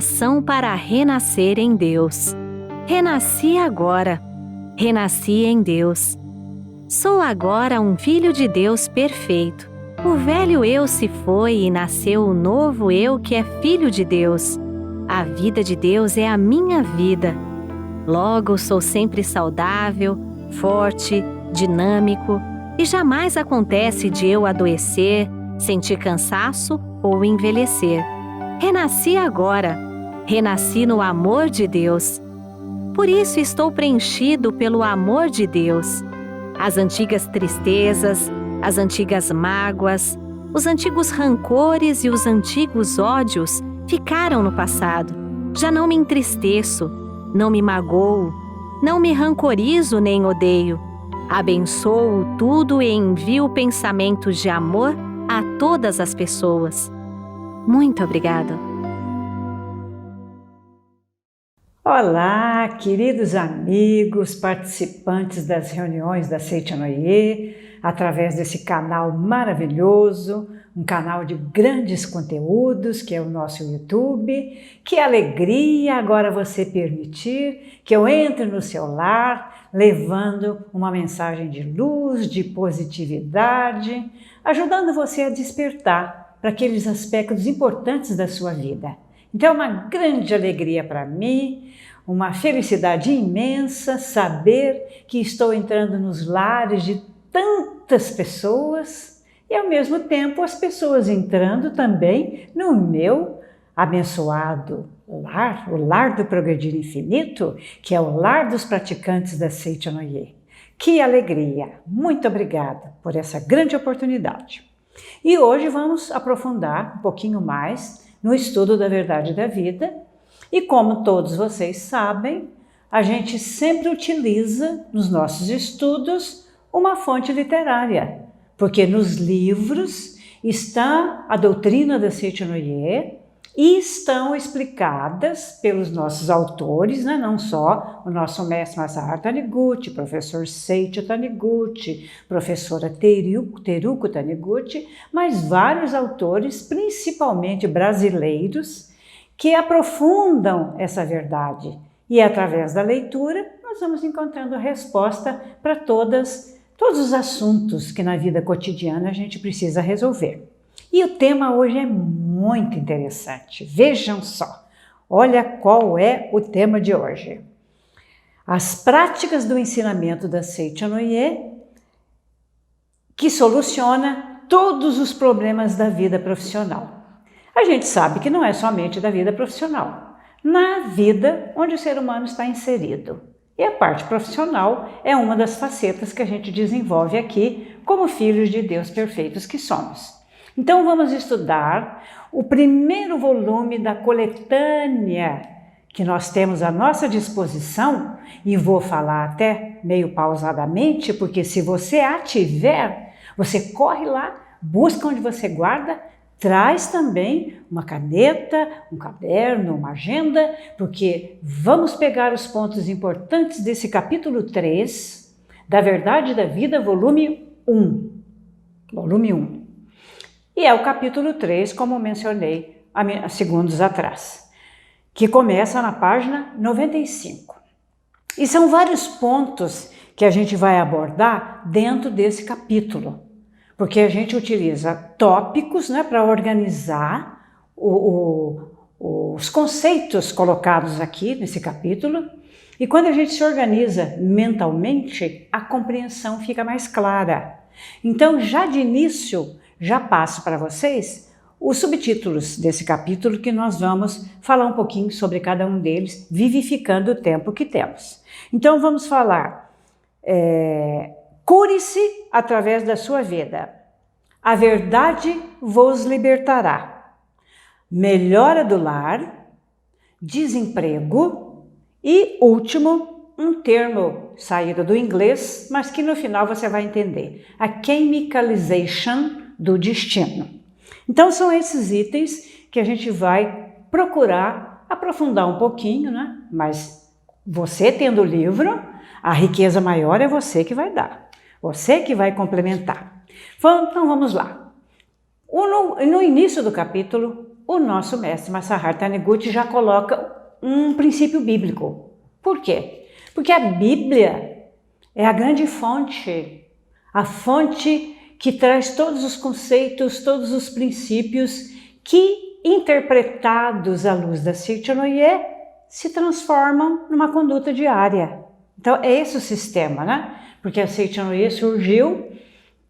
oração para renascer em Deus. Renasci agora. Renasci em Deus. Sou agora um filho de Deus perfeito. O velho eu se foi e nasceu o novo eu que é filho de Deus. A vida de Deus é a minha vida. Logo, sou sempre saudável, forte, dinâmico e jamais acontece de eu adoecer, sentir cansaço ou envelhecer. Renasci agora. Renasci no amor de Deus. Por isso estou preenchido pelo amor de Deus. As antigas tristezas, as antigas mágoas, os antigos rancores e os antigos ódios ficaram no passado. Já não me entristeço, não me magoo, não me rancorizo nem odeio. Abençoo tudo e envio pensamentos de amor a todas as pessoas. Muito obrigada. Olá, queridos amigos, participantes das reuniões da Seita Noyer, através desse canal maravilhoso, um canal de grandes conteúdos, que é o nosso YouTube. Que alegria agora você permitir que eu entre no seu lar, levando uma mensagem de luz, de positividade, ajudando você a despertar para aqueles aspectos importantes da sua vida. Então é uma grande alegria para mim, uma felicidade imensa saber que estou entrando nos lares de tantas pessoas e ao mesmo tempo as pessoas entrando também no meu abençoado lar, o lar do Progredir Infinito, que é o lar dos praticantes da Seita Noyer. Que alegria! Muito obrigada por essa grande oportunidade. E hoje vamos aprofundar um pouquinho mais no estudo da verdade da vida. E como todos vocês sabem, a gente sempre utiliza nos nossos estudos uma fonte literária, porque nos livros está a doutrina da Seita Noyer e estão explicadas pelos nossos autores, né? Não só o nosso mestre Masaharu Taniguchi, professor Seiichi Taniguchi, professora Teruko Taniguchi, mas vários autores, principalmente brasileiros, que aprofundam essa verdade. E através da leitura, nós vamos encontrando a resposta para todos os assuntos que na vida cotidiana a gente precisa resolver. E o tema hoje é muito interessante. Vejam só, olha qual é o tema de hoje. As práticas do ensinamento da Seita Noyer que soluciona todos os problemas da vida profissional. A gente sabe que não é somente da vida profissional, na vida onde o ser humano está inserido. E a parte profissional é uma das facetas que a gente desenvolve aqui como filhos de Deus perfeitos que somos. Então vamos estudar o primeiro volume da coletânea que nós temos à nossa disposição, e vou falar até meio pausadamente, porque se você a tiver, você corre lá, busca onde você guarda, traz também uma caneta, um caderno, uma agenda, porque vamos pegar os pontos importantes desse capítulo 3 da Verdade da Vida, volume 1. Volume 1. E é o capítulo 3, como mencionei há segundos atrás, que começa na página 95. E são vários pontos que a gente vai abordar dentro desse capítulo, porque a gente utiliza tópicos, né, para organizar os conceitos colocados aqui nesse capítulo. E quando a gente se organiza mentalmente, a compreensão fica mais clara. Então, já de início, já passo para vocês os subtítulos desse capítulo, que nós vamos falar um pouquinho sobre cada um deles, vivificando o tempo que temos. Então vamos falar, cure-se através da sua vida, a verdade vos libertará, melhora do lar, desemprego e, último, um termo saído do inglês, mas que no final você vai entender, a chemicalization do destino. Então são esses itens que a gente vai procurar aprofundar um pouquinho, né? Mas você tendo o livro, a riqueza maior é você que vai dar, você que vai complementar. Então vamos lá. No início do capítulo, o nosso mestre Masaharu Taniguchi já coloca um princípio bíblico. Por quê? Porque a Bíblia é a grande fonte, a fonte que traz todos os conceitos, todos os princípios que, interpretados à luz da Seichonoye, se transformam numa conduta diária. Então é esse o sistema, né? Porque a Seichonoye surgiu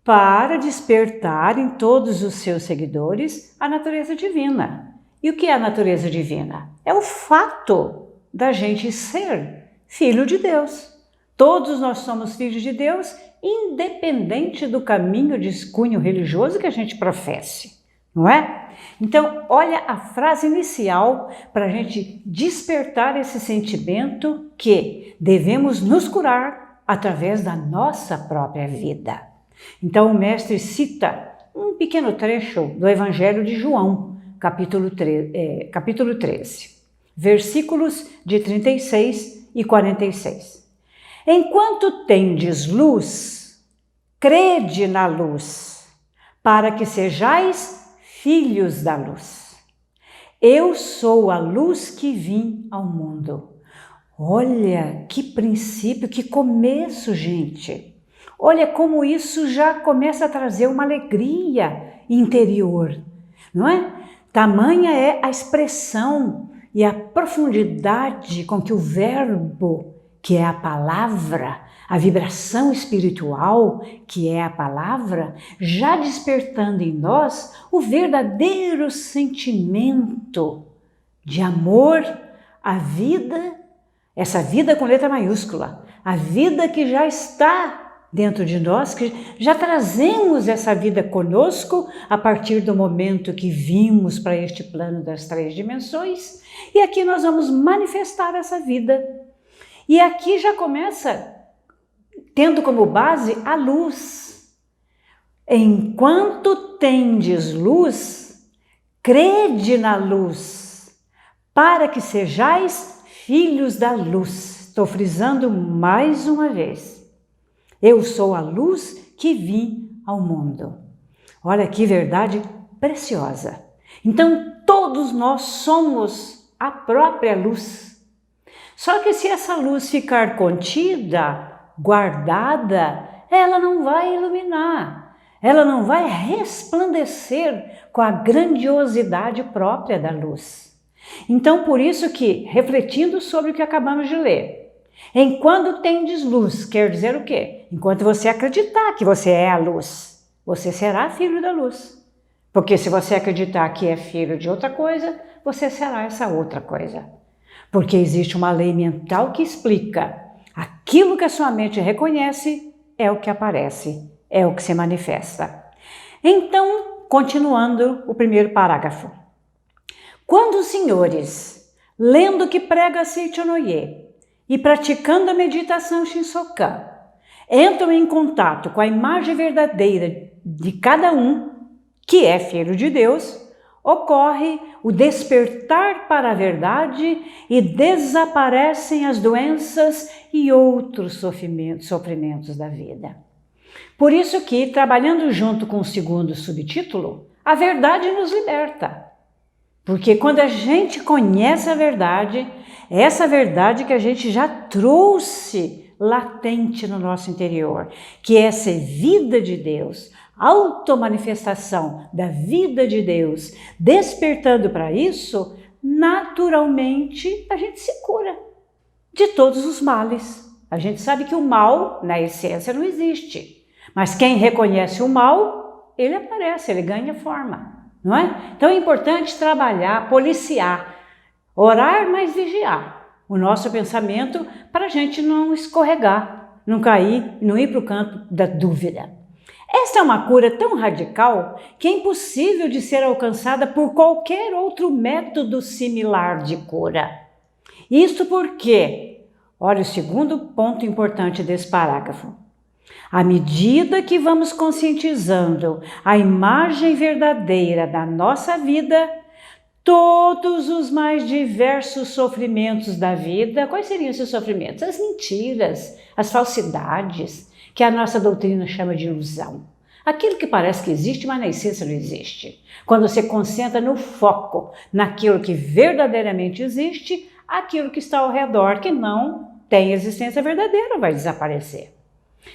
para despertar em todos os seus seguidores a natureza divina. E o que é a natureza divina? É o fato da gente ser filho de Deus. Todos nós somos filhos de Deus, independente do caminho de cunho religioso que a gente professe, não é? Então, olha a frase inicial para a gente despertar esse sentimento que devemos nos curar através da nossa própria vida. Então, o mestre cita um pequeno trecho do Evangelho de João, capítulo 13, versículos de 36 e 46. Enquanto tendes luz, crede na luz, para que sejais filhos da luz. Eu sou a luz que vim ao mundo. Olha que princípio, que começo, gente! Olha como isso já começa a trazer uma alegria interior, não é? Tamanha é a expressão e a profundidade com que o verbo, que é a palavra, a vibração espiritual, que é a palavra, já despertando em nós o verdadeiro sentimento de amor à vida, essa vida com letra maiúscula, a vida que já está dentro de nós, que já trazemos essa vida conosco a partir do momento que vimos para este plano das 3 dimensões, e aqui nós vamos manifestar essa vida. E aqui já começa tendo como base a luz. Enquanto tendes luz, crede na luz, para que sejais filhos da luz. Estou frisando mais uma vez. Eu sou a luz que vim ao mundo. Olha que verdade preciosa. Então, todos nós somos a própria luz. Só que se essa luz ficar contida, guardada, ela não vai iluminar, ela não vai resplandecer com a grandiosidade própria da luz. Então, por isso que, refletindo sobre o que acabamos de ler, enquanto tendes luz, quer dizer o quê? Enquanto você acreditar que você é a luz, você será filho da luz. Porque se você acreditar que é filho de outra coisa, você será essa outra coisa. Porque existe uma lei mental que explica aquilo que a sua mente reconhece é o que aparece, é o que se manifesta. Então, continuando o primeiro parágrafo. Quando os senhores, lendo o que prega Seichonoye e praticando a meditação Shinsokan, entram em contato com a imagem verdadeira de cada um, que é filho de Deus, ocorre o despertar para a verdade e desaparecem as doenças e outros sofrimentos da vida. Por isso que, trabalhando junto com o segundo subtítulo, a verdade nos liberta. Porque quando a gente conhece a verdade, é essa verdade que a gente já trouxe latente no nosso interior, que é essa vida de Deus, automanifestação da vida de Deus, despertando para isso, naturalmente a gente se cura de todos os males. A gente sabe que o mal, na essência, não existe, mas quem reconhece o mal, ele aparece, ele ganha forma. Não é? Então é importante trabalhar, policiar, orar, mas vigiar o nosso pensamento para a gente não escorregar, não cair, não ir para o campo da dúvida. Essa é uma cura tão radical que é impossível de ser alcançada por qualquer outro método similar de cura. Isso porque, olha o segundo ponto importante desse parágrafo. À medida que vamos conscientizando a imagem verdadeira da nossa vida, todos os mais diversos sofrimentos da vida, quais seriam esses sofrimentos? As mentiras, as falsidades, que a nossa doutrina chama de ilusão. Aquilo que parece que existe, mas na essência não existe. Quando você concentra no foco, naquilo que verdadeiramente existe, aquilo que está ao redor, que não tem existência verdadeira, vai desaparecer.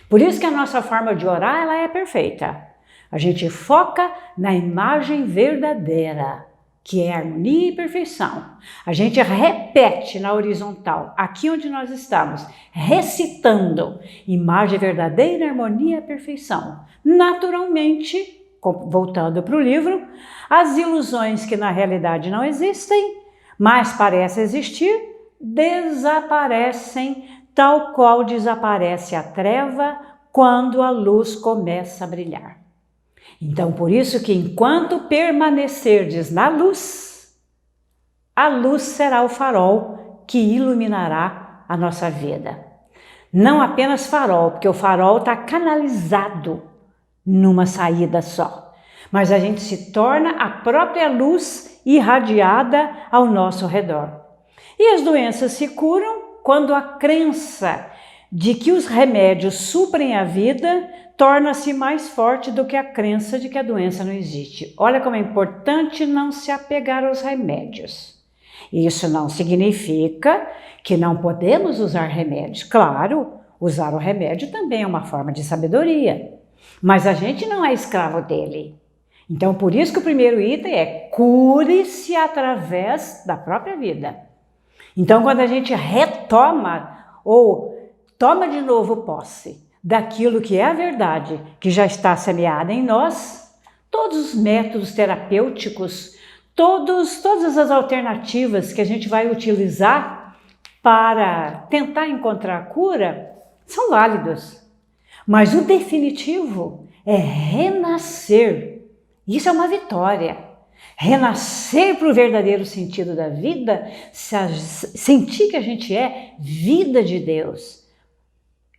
Por isso que a nossa forma de orar, ela é perfeita. A gente foca na imagem verdadeira, que é harmonia e perfeição. A gente repete na horizontal, aqui onde nós estamos, recitando imagem verdadeira, harmonia e perfeição. Naturalmente, voltando para o livro, as ilusões que na realidade não existem, mas parecem existir, desaparecem, tal qual desaparece a treva quando a luz começa a brilhar. Então, por isso que enquanto permanecerdes na luz, a luz será o farol que iluminará a nossa vida. Não apenas farol, porque o farol está canalizado numa saída só, mas a gente se torna a própria luz irradiada ao nosso redor. E as doenças se curam quando a crença de que os remédios suprem a vida torna-se mais forte do que a crença de que a doença não existe. Olha como é importante não se apegar aos remédios. Isso não significa que não podemos usar remédios. Claro, usar o remédio também é uma forma de sabedoria, mas a gente não é escravo dele. Então, por isso que o primeiro item é cure-se através da própria vida. Então, quando a gente retoma ou toma de novo posse daquilo que é a verdade, que já está semeada em nós, todos os métodos terapêuticos, todas as alternativas que a gente vai utilizar para tentar encontrar a cura são válidos. Mas o definitivo é renascer. Isso é uma vitória. Renascer para o verdadeiro sentido da vida, sentir que a gente é vida de Deus.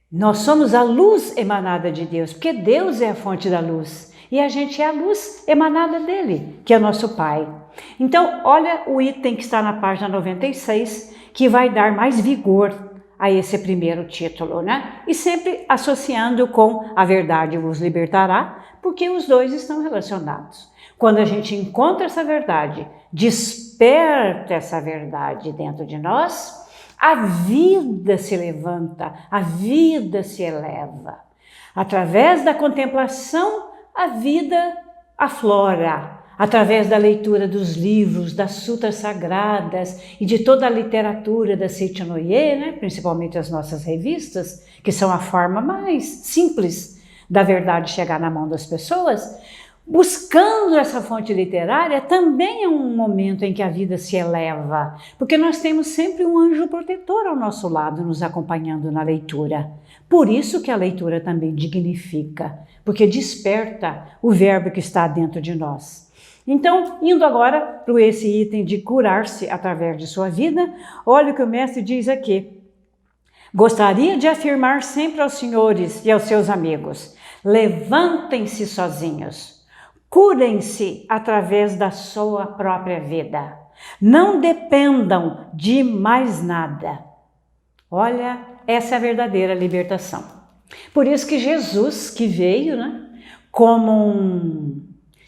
Nós somos a luz emanada de Deus, porque Deus é a fonte da luz. E a gente é a luz emanada dele, que é nosso Pai. Então, olha o item que está na página 96, que vai dar mais vigor a esse primeiro título, né? E sempre associando com a verdade vos libertará, porque os dois estão relacionados. Quando a gente encontra essa verdade, desperta essa verdade dentro de nós, a vida se levanta, a vida se eleva. Através da contemplação, a vida aflora. Através da leitura dos livros, das sutras sagradas e de toda a literatura da Seichanoye, né? Principalmente as nossas revistas, que são a forma mais simples da verdade chegar na mão das pessoas, buscando essa fonte literária também é um momento em que a vida se eleva, porque nós temos sempre um anjo protetor ao nosso lado, nos acompanhando na leitura. Por isso que a leitura também dignifica, porque desperta o verbo que está dentro de nós. Então, indo agora para esse item de curar-se através de sua vida, olha o que o mestre diz aqui. Gostaria de afirmar sempre aos senhores e aos seus amigos, levantem-se sozinhos. Curem-se através da sua própria vida. Não dependam de mais nada. Olha, essa é a verdadeira libertação. Por isso que Jesus, que veio, né,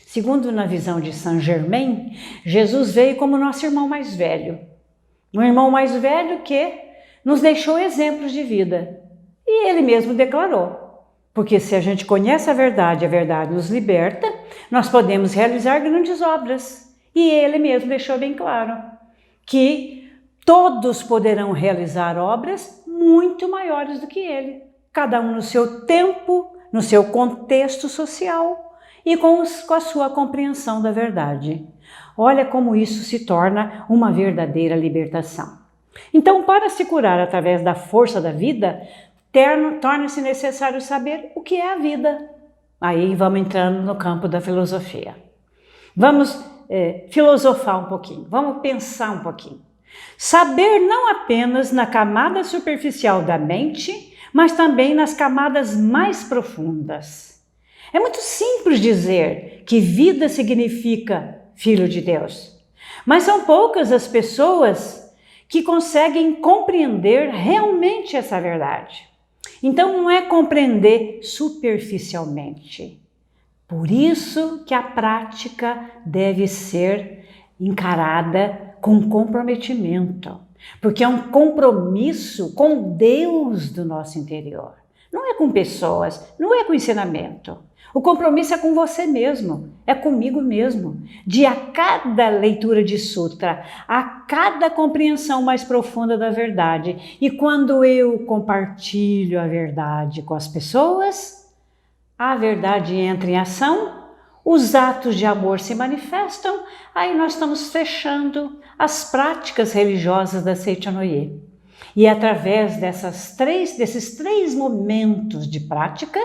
segundo na visão de Saint Germain, Jesus veio como nosso irmão mais velho. Um irmão mais velho que nos deixou exemplos de vida. E ele mesmo declarou. Porque se a gente conhece a verdade nos liberta, nós podemos realizar grandes obras. E ele mesmo deixou bem claro que todos poderão realizar obras muito maiores do que ele. Cada um no seu tempo, no seu contexto social e com a sua compreensão da verdade. Olha como isso se torna uma verdadeira libertação. Então, para se curar através da força da vida, torna-se necessário saber o que é a vida. Aí vamos entrando no campo da filosofia. Vamos filosofar um pouquinho, vamos pensar um pouquinho. Saber não apenas na camada superficial da mente, mas também nas camadas mais profundas. É muito simples dizer que vida significa filho de Deus, mas são poucas as pessoas que conseguem compreender realmente essa verdade. Então não é compreender superficialmente, Por isso que a prática deve ser encarada com comprometimento, porque é um compromisso com Deus do nosso interior. Não é com pessoas, não é com ensinamento. O compromisso é com você mesmo, é comigo mesmo. De a cada leitura de sutra, a cada compreensão mais profunda da verdade. E quando eu compartilho a verdade com as pessoas, a verdade entra em ação, os atos de amor se manifestam, aí nós estamos fechando as práticas religiosas da Seichanoye. E através desses três momentos de prática,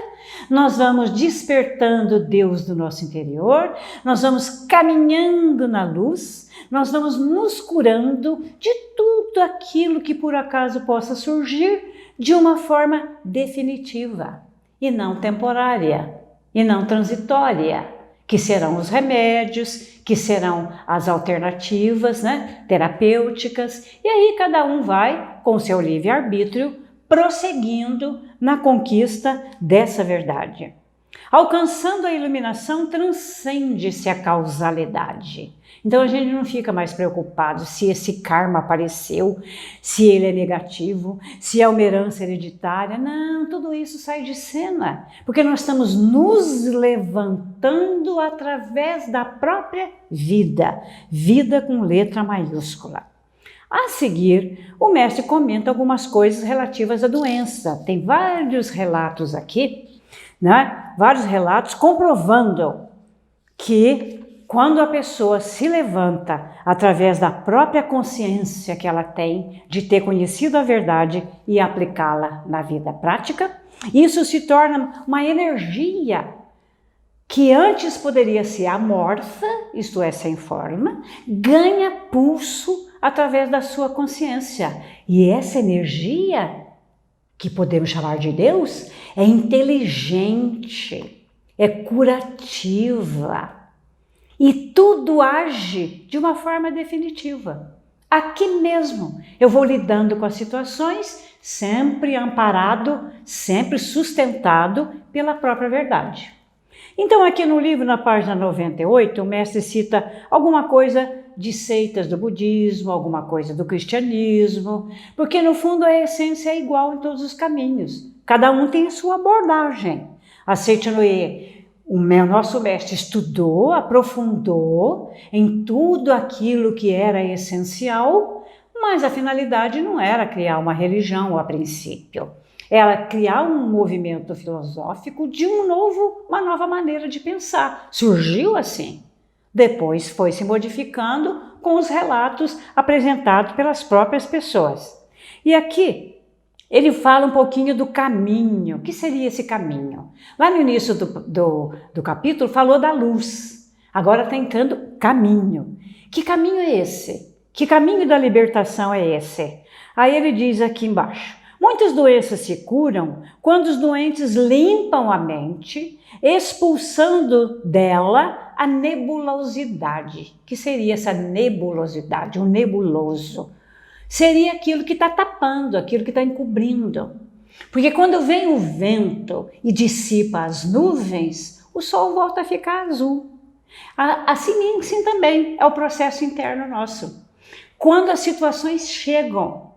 nós vamos despertando Deus do nosso interior, nós vamos caminhando na luz, nós vamos nos curando de tudo aquilo que por acaso possa surgir de uma forma definitiva e não temporária e não transitória, que serão os remédios, que serão as alternativas, terapêuticas, e aí cada um vai, com seu livre-arbítrio, prosseguindo na conquista dessa verdade. Alcançando a iluminação, transcende-se a causalidade. Então a gente não fica mais preocupado se esse karma apareceu, se ele é negativo, se é uma herança hereditária. Não, tudo isso sai de cena, porque nós estamos nos levantando através da própria vida, vida com letra maiúscula. A seguir, o mestre comenta algumas coisas relativas à doença. Tem vários relatos aqui, vários relatos comprovando que quando a pessoa se levanta através da própria consciência que ela tem de ter conhecido a verdade e aplicá-la na vida prática, isso se torna uma energia que antes poderia ser amorfa, isto é, sem forma, ganha pulso através da sua consciência. E essa energia, que podemos chamar de Deus, é inteligente, é curativa. E tudo age de uma forma definitiva. Aqui mesmo eu vou lidando com as situações, sempre amparado, sempre sustentado pela própria verdade. Então aqui no livro, na página 98, o mestre cita alguma coisa de seitas do budismo, alguma coisa do cristianismo, porque no fundo a essência é igual em todos os caminhos. Cada um tem a sua abordagem. A Seichanoye, o nosso mestre, estudou, aprofundou em tudo aquilo que era essencial, mas a finalidade não era criar uma religião a princípio. Era criar um movimento filosófico de uma nova maneira de pensar. Surgiu assim. Depois foi se modificando com os relatos apresentados pelas próprias pessoas. E aqui ele fala um pouquinho do caminho. O que seria esse caminho? Lá no início do capítulo falou da luz. Agora está entrando caminho. Que caminho é esse? Que caminho da libertação é esse? Aí ele diz aqui embaixo: muitas doenças se curam quando os doentes limpam a mente, expulsando dela a nebulosidade. Que seria essa nebulosidade? O nebuloso. Seria aquilo que está tapando, aquilo que está encobrindo. Porque quando vem o vento e dissipa as nuvens, o sol volta a ficar azul. Assim também é o processo interno nosso. Quando as situações chegam,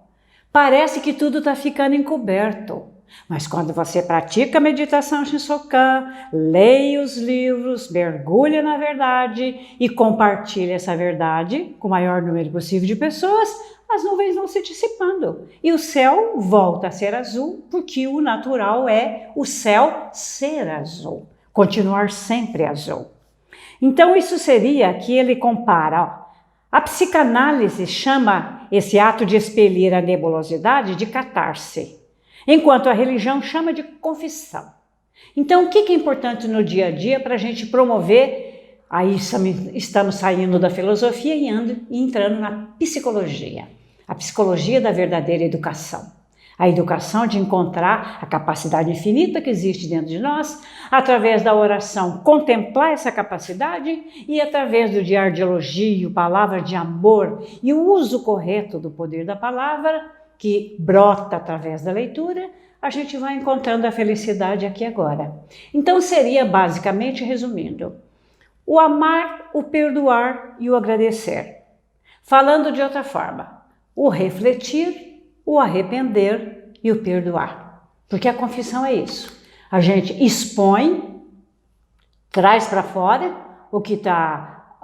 parece que tudo está ficando encoberto. Mas quando você pratica a meditação Shinsokan, leia os livros, mergulha na verdade e compartilha essa verdade com o maior número possível de pessoas, as nuvens vão se dissipando e o céu volta a ser azul, porque o natural é o céu ser azul, continuar sempre azul. Então isso seria que ele compara, a psicanálise chama esse ato de expelir a nebulosidade de catarse, enquanto a religião chama de confissão. Então o que é importante no dia a dia para a gente promover? Aí estamos saindo da filosofia e entrando na psicologia. A psicologia da verdadeira educação. A educação de encontrar a capacidade infinita que existe dentro de nós, através da oração contemplar essa capacidade e através do diário de elogio, palavra de amor e o uso correto do poder da palavra, que brota através da leitura, a gente vai encontrando a felicidade aqui agora. Então seria basicamente, resumindo, o amar, o perdoar e o agradecer. Falando de outra forma, o refletir, o arrepender e o perdoar. Porque a confissão é isso. A gente expõe, traz para fora o que tá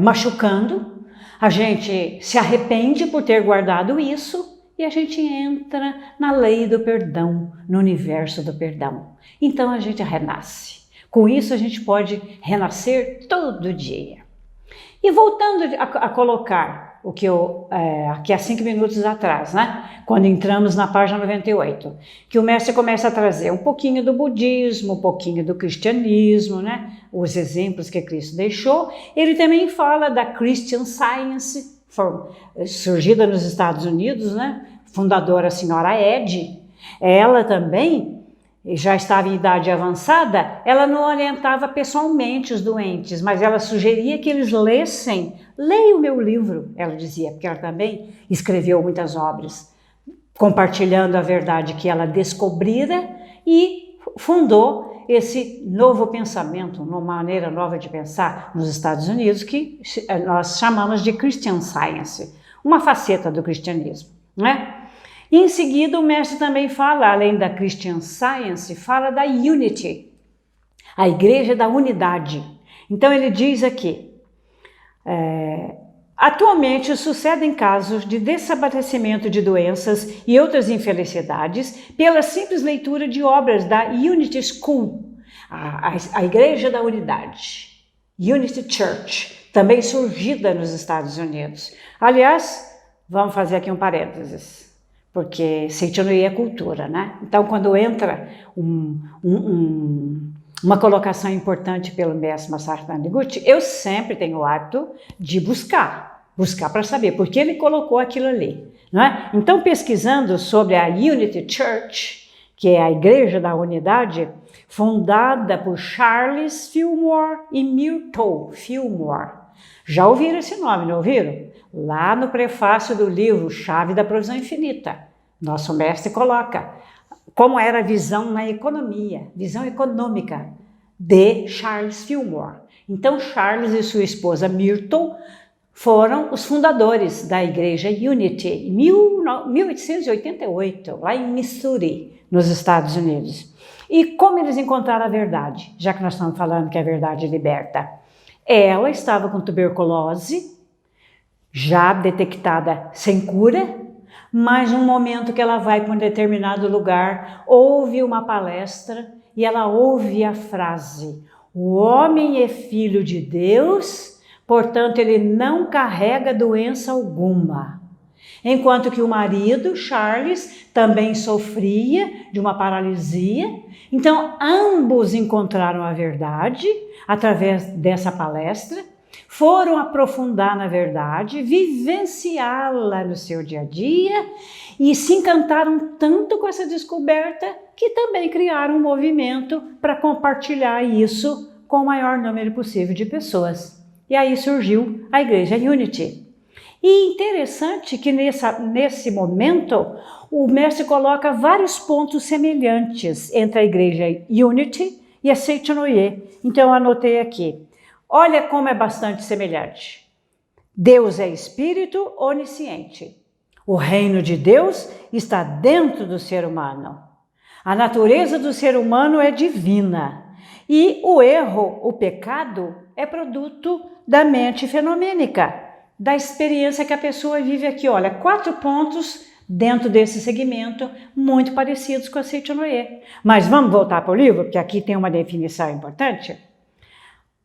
machucando, a gente se arrepende por ter guardado isso e a gente entra na lei do perdão, no universo do perdão. Então a gente renasce. Com isso a gente pode renascer todo dia. E voltando a colocar o que eu, aqui há 5 minutos atrás, né? Quando entramos na página 98, que o mestre começa a trazer um pouquinho do budismo, um pouquinho do cristianismo, né? Os exemplos que Cristo deixou. Ele também fala da Christian Science, surgida nos Estados Unidos, né? Fundadora a senhora Ed. Ela também já estava em idade avançada, ela não orientava pessoalmente os doentes, mas ela sugeria que eles lessem. Leia o meu livro, ela dizia, porque ela também escreveu muitas obras, compartilhando a verdade que ela descobrira e fundou esse novo pensamento, uma maneira nova de pensar nos Estados Unidos, que nós chamamos de Christian Science, uma faceta do cristianismo, né? E em seguida o mestre também fala, além da Christian Science, fala da Unity, a igreja da unidade. Então ele diz aqui, atualmente sucedem casos de desaparecimento de doenças e outras infelicidades pela simples leitura de obras da Unity School, a igreja da unidade, Unity Church, também surgida nos Estados Unidos. Aliás, vamos fazer aqui um parênteses, porque Seichanoye é cultura, né? Então, quando entra uma colocação importante pelo mestre Masaru Taniguchi, eu sempre tenho o hábito de buscar para saber por que ele colocou aquilo ali, não é? Então, pesquisando sobre a Unity Church, que é a Igreja da Unidade, fundada por Charles Fillmore e Myrtle Fillmore. Já ouviram esse nome, não ouviram? Lá no prefácio do livro Chave da Provisão Infinita, nosso mestre coloca como era a visão na economia, visão econômica de Charles Fillmore. Então, Charles e sua esposa Myrtle foram os fundadores da Igreja Unity em 1888, lá em Missouri, nos Estados Unidos. E como eles encontraram a verdade, já que nós estamos falando que a verdade liberta? Ela estava com tuberculose, já detectada sem cura, mas num momento que ela vai para um determinado lugar, ouve uma palestra e ela ouve a frase: o homem é filho de Deus, portanto ele não carrega doença alguma. Enquanto que o marido, Charles, também sofria de uma paralisia. Então ambos encontraram a verdade através dessa palestra, foram aprofundar na verdade, vivenciá-la no seu dia a dia e se encantaram tanto com essa descoberta que também criaram um movimento para compartilhar isso com o maior número possível de pessoas. E aí surgiu a Igreja Unity. E interessante que nesse momento o mestre coloca vários pontos semelhantes entre a Igreja Unity e a Seichanoye. Então eu anotei aqui. Olha como é bastante semelhante. Deus é espírito onisciente. O reino de Deus está dentro do ser humano. A natureza do ser humano é divina. E o erro, o pecado, é produto da mente fenomênica, da experiência que a pessoa vive aqui. Olha, 4 pontos dentro desse segmento, muito parecidos com a Seichanoye. Mas vamos voltar para o livro, porque aqui tem uma definição importante.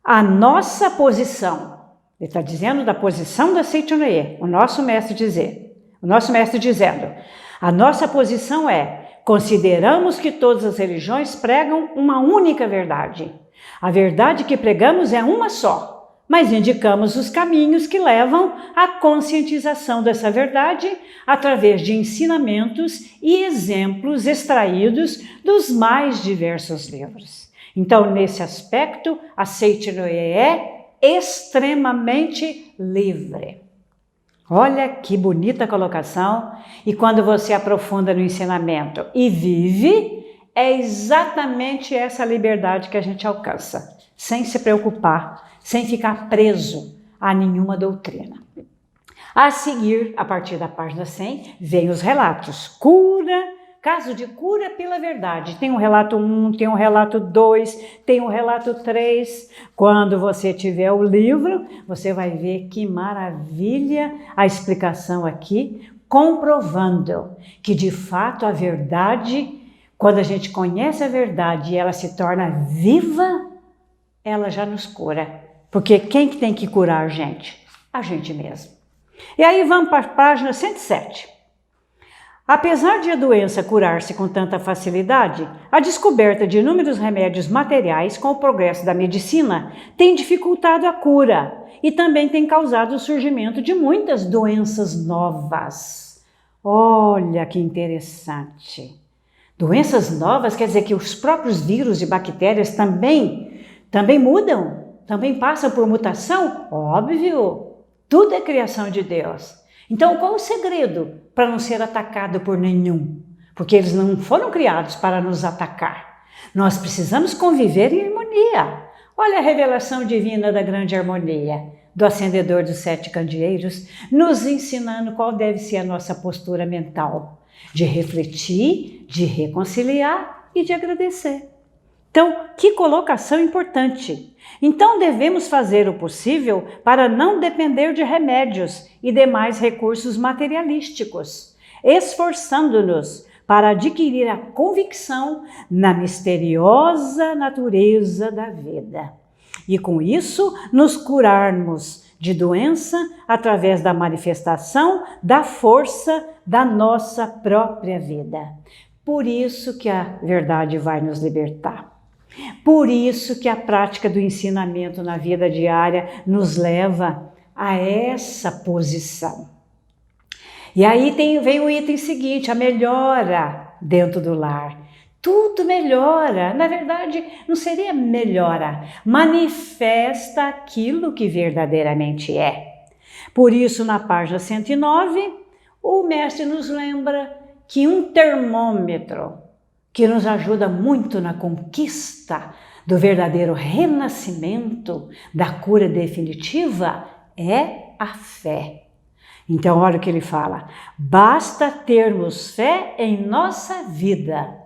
A nossa posição, ele está dizendo da posição da Seichanoye, o nosso mestre dizendo, a nossa posição é: consideramos que todas as religiões pregam uma única verdade. A verdade que pregamos é uma só, mas indicamos os caminhos que levam à conscientização dessa verdade através de ensinamentos e exemplos extraídos dos mais diversos livros. Então, nesse aspecto, a Seichanoye é extremamente livre. Olha que bonita colocação. E quando você aprofunda no ensinamento e vive, é exatamente essa liberdade que a gente alcança, sem se preocupar, sem ficar preso a nenhuma doutrina. A seguir, a partir da página 100, vem os relatos. Cura, caso de cura pela verdade. Tem um relato 1, tem um relato 2, tem um relato 3. Quando você tiver o livro, você vai ver que maravilha a explicação aqui, comprovando que de fato a verdade, quando a gente conhece a verdade e ela se torna viva, ela já nos cura. Porque quem que tem que curar a gente? A gente mesmo. E aí vamos para a página 107. Apesar de a doença curar-se com tanta facilidade, a descoberta de inúmeros remédios materiais com o progresso da medicina tem dificultado a cura e também tem causado o surgimento de muitas doenças novas. Olha que interessante! Doenças novas quer dizer que os próprios vírus e bactérias também mudam, também passam por mutação? Óbvio! Tudo é criação de Deus. Então, qual o segredo para não ser atacado por nenhum? Porque eles não foram criados para nos atacar. Nós precisamos conviver em harmonia. Olha a revelação divina da grande harmonia, do acendedor dos 7 candeeiros, nos ensinando qual deve ser a nossa postura mental, de refletir, de reconciliar e de agradecer. Então, que colocação importante! Então, devemos fazer o possível para não depender de remédios e demais recursos materialísticos, esforçando-nos para adquirir a convicção na misteriosa natureza da vida. E com isso, nos curarmos de doença através da manifestação da força da nossa própria vida. Por isso que a verdade vai nos libertar. Por isso que a prática do ensinamento na vida diária nos leva a essa posição. E aí vem o item seguinte, a melhora dentro do lar. Tudo melhora, na verdade não seria melhora, manifesta aquilo que verdadeiramente é. Por isso na página 109, o mestre nos lembra que um termômetro que nos ajuda muito na conquista do verdadeiro renascimento, da cura definitiva, é a fé. Então, olha o que ele fala: basta termos fé em nossa vida.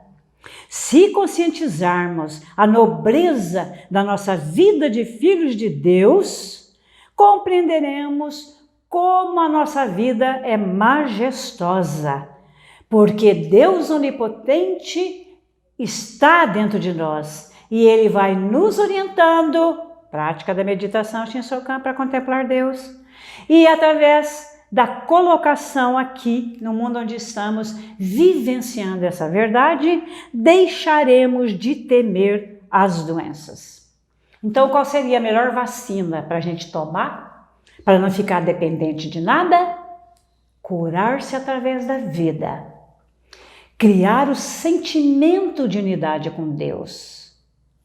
Se conscientizarmos a nobreza da nossa vida de filhos de Deus, compreenderemos como a nossa vida é majestosa. Porque Deus onipotente está dentro de nós e Ele vai nos orientando, prática da meditação Shinsokan para contemplar Deus, e através da colocação aqui no mundo onde estamos vivenciando essa verdade, deixaremos de temer as doenças. Então, qual seria a melhor vacina para a gente tomar, para não ficar dependente de nada? Curar-se através da vida. Criar o sentimento de unidade com Deus.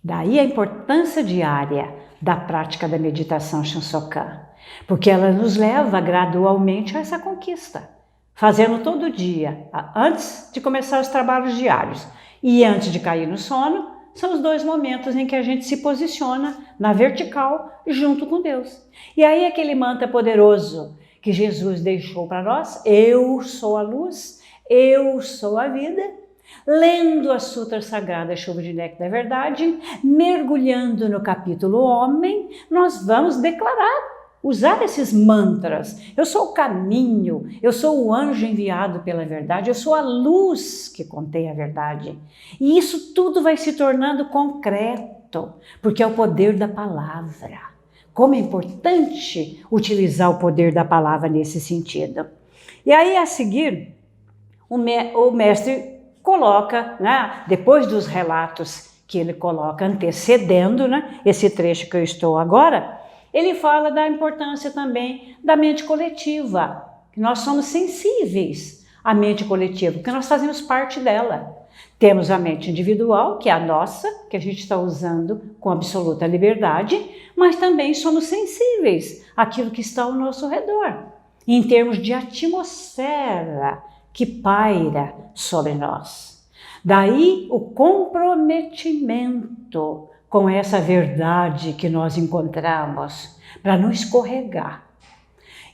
Daí a importância diária da prática da meditação Shinsokan, porque ela nos leva gradualmente a essa conquista, fazendo todo dia, antes de começar os trabalhos diários e antes de cair no sono, são os 2 momentos em que a gente se posiciona na vertical junto com Deus. E aí aquele mantra poderoso que Jesus deixou para nós, eu sou a luz, eu sou a vida, lendo a Sutra Sagrada Chuva de Néctar da Verdade, mergulhando no capítulo Homem, nós vamos declarar, usar esses mantras. Eu sou o caminho, eu sou o anjo enviado pela verdade, eu sou a luz que contém a verdade. E isso tudo vai se tornando concreto, porque é o poder da palavra. Como é importante utilizar o poder da palavra nesse sentido. E aí, a seguir, o mestre coloca, né, depois dos relatos que ele coloca antecedendo, né, esse trecho que eu estou agora, ele fala da importância também da mente coletiva, que nós somos sensíveis à mente coletiva, porque nós fazemos parte dela. Temos a mente individual, que é a nossa, que a gente está usando com absoluta liberdade, mas também somos sensíveis àquilo que está ao nosso redor. em termos de atmosfera que paira sobre nós. Daí o comprometimento com essa verdade que nós encontramos, para não escorregar.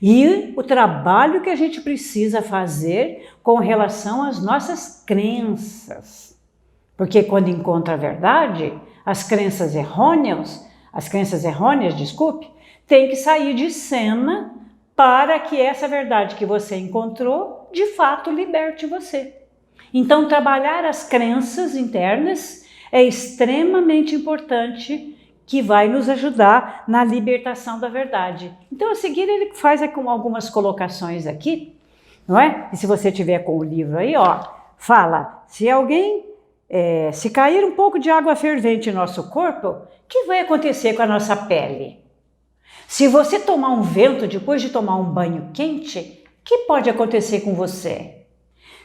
E o trabalho que a gente precisa fazer com relação às nossas crenças. Porque quando encontra a verdade, as crenças errôneas, têm que sair de cena para que essa verdade que você encontrou, de fato, liberte você. Então, trabalhar as crenças internas é extremamente importante, que vai nos ajudar na libertação da verdade. Então, a seguir, ele faz algumas colocações aqui, não é? E se você tiver com o livro aí, ó, fala, se cair um pouco de água fervente em nosso corpo, o que vai acontecer com a nossa pele? Se você tomar um vento depois de tomar um banho quente, o que pode acontecer com você?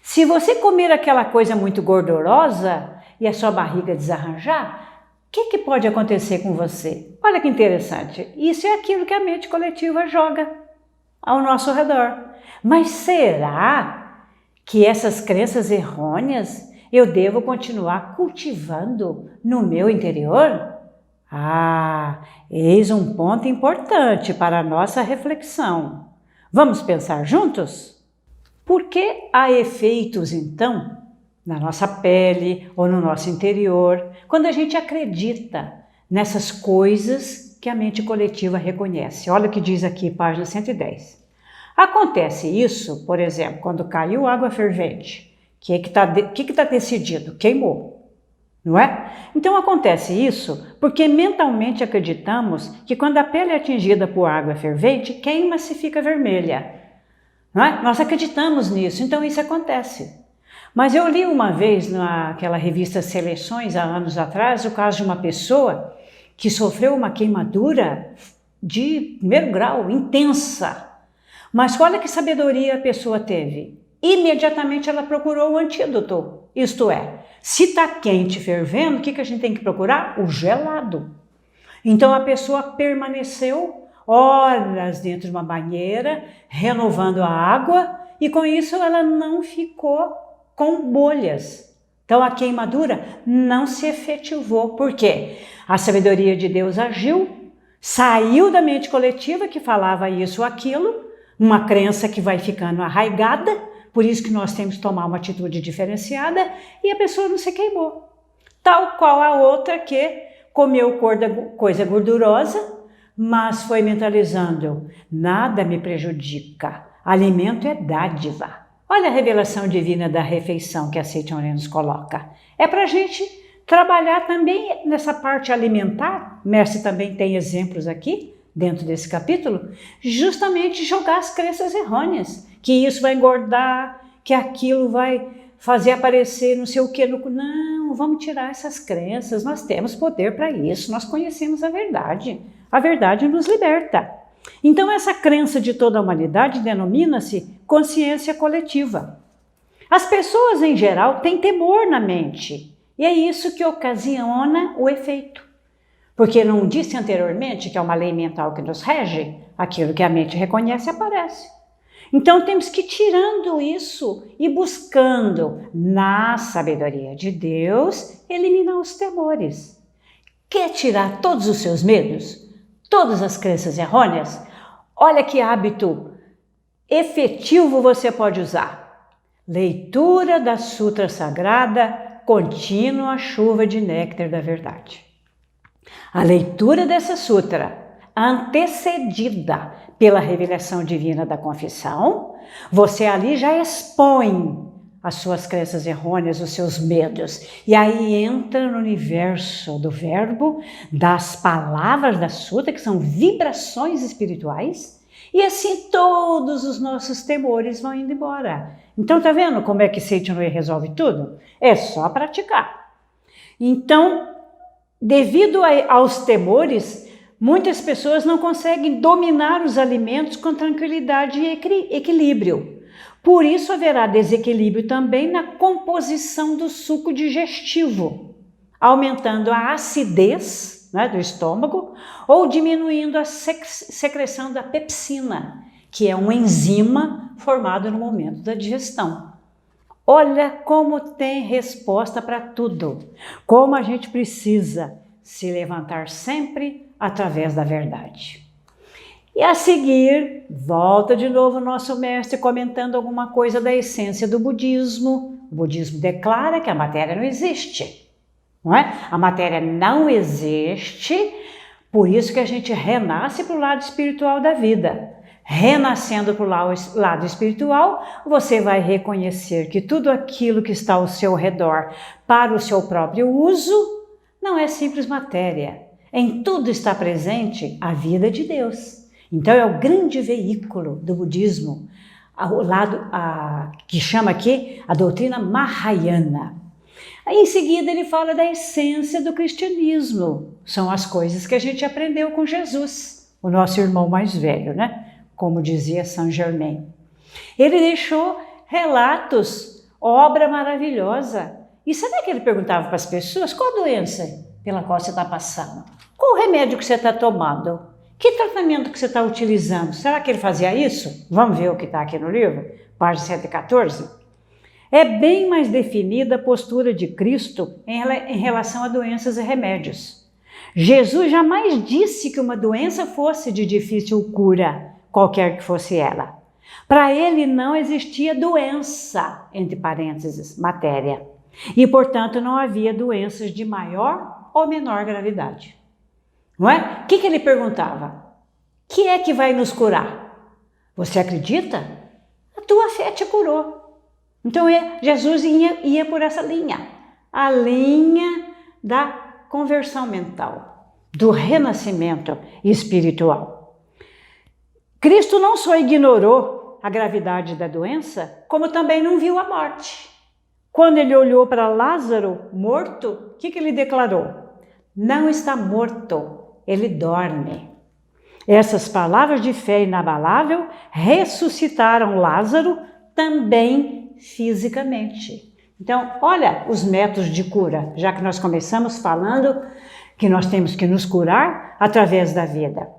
Se você comer aquela coisa muito gordurosa e a sua barriga desarranjar, o que pode acontecer com você? Olha que interessante. Isso é aquilo que a mente coletiva joga ao nosso redor. Mas será que essas crenças errôneas eu devo continuar cultivando no meu interior? Eis um ponto importante para a nossa reflexão. Vamos pensar juntos? Por que há efeitos, então, na nossa pele ou no nosso interior, quando a gente acredita nessas coisas que a mente coletiva reconhece? Olha o que diz aqui, página 110. Acontece isso, por exemplo, quando caiu água fervente. O que está decidido? Queimou, não é? Então acontece isso porque mentalmente acreditamos que quando a pele é atingida por água fervente, queima-se e fica vermelha. Não é? Nós acreditamos nisso, então isso acontece. Mas eu li uma vez naquela revista Seleções, há anos atrás, o caso de uma pessoa que sofreu uma queimadura de primeiro grau, intensa. Mas olha que sabedoria a pessoa teve. Imediatamente ela procurou o antídoto. Isto é, se está quente fervendo, o que a gente tem que procurar? O gelado. Então a pessoa permaneceu horas dentro de uma banheira, renovando a água, e com isso ela não ficou com bolhas. Então a queimadura não se efetivou. Por quê? A sabedoria de Deus agiu, saiu da mente coletiva que falava isso ou aquilo, uma crença que vai ficando arraigada, por isso que nós temos que tomar uma atitude diferenciada, e a pessoa não se queimou. Tal qual a outra que comeu coisa gordurosa, mas foi mentalizando, nada me prejudica, alimento é dádiva. Olha a revelação divina da refeição que a Seichen nos coloca. É para a gente trabalhar também nessa parte alimentar, Mestre também tem exemplos aqui, dentro desse capítulo, justamente jogar as crenças errôneas, que isso vai engordar, que aquilo vai fazer aparecer não sei o que. Não, vamos tirar essas crenças, nós temos poder para isso, nós conhecemos a verdade nos liberta. Então essa crença de toda a humanidade denomina-se consciência coletiva. As pessoas em geral têm temor na mente, e é isso que ocasiona o efeito. Porque não disse anteriormente que é uma lei mental que nos rege? Aquilo que a mente reconhece aparece. Então temos que ir tirando isso e buscando, na sabedoria de Deus, eliminar os temores. Quer tirar todos os seus medos? Todas as crenças errôneas? Olha que hábito efetivo você pode usar. Leitura da Sutra Sagrada, contínua chuva de néctar da verdade. A leitura dessa sutra, antecedida pela revelação divina da confissão, você ali já expõe as suas crenças errôneas, os seus medos, e aí entra no universo do verbo, das palavras da sutra, que são vibrações espirituais, e assim todos os nossos temores vão indo embora. Então tá vendo como é que Seichen resolve tudo? É só praticar. Então, devido aos temores, muitas pessoas não conseguem dominar os alimentos com tranquilidade e equilíbrio. Por isso haverá desequilíbrio também na composição do suco digestivo, aumentando a acidez, né, do estômago, ou diminuindo a secreção da pepsina, que é uma enzima formada no momento da digestão. Olha como tem resposta para tudo, como a gente precisa se levantar sempre através da verdade. E a seguir, volta de novo o nosso mestre comentando alguma coisa da essência do budismo. O budismo declara que a matéria não existe, não é? A matéria não existe, por isso que a gente renasce para o lado espiritual da vida. Renascendo para o lado espiritual, você vai reconhecer que tudo aquilo que está ao seu redor para o seu próprio uso não é simples matéria. Em tudo está presente a vida de Deus. Então é o grande veículo do budismo, que chama aqui a doutrina Mahayana. Aí em seguida ele fala da essência do cristianismo. São as coisas que a gente aprendeu com Jesus, o nosso irmão mais velho, né? Como dizia Saint Germain. Ele deixou relatos, obra maravilhosa. E sabe que ele perguntava para as pessoas qual a doença pela qual você está passando? Qual o remédio que você está tomando? Que tratamento que você está utilizando? Será que ele fazia isso? Vamos ver o que está aqui no livro, página 114. É bem mais definida a postura de Cristo em relação a doenças e remédios. Jesus jamais disse que uma doença fosse de difícil cura, qualquer que fosse ela. Para ele não existia doença, entre parênteses, matéria. E, portanto, não havia doenças de maior ou menor gravidade. Não é? O que ele perguntava? O que é que vai nos curar? Você acredita? A tua fé te curou. Então, Jesus ia por essa linha. A linha da conversão mental, do renascimento espiritual. Cristo não só ignorou a gravidade da doença, como também não viu a morte. Quando ele olhou para Lázaro morto, o que ele declarou? Não está morto, ele dorme. Essas palavras de fé inabalável ressuscitaram Lázaro também fisicamente. Então, olha os métodos de cura, já que nós começamos falando que nós temos que nos curar através da vida.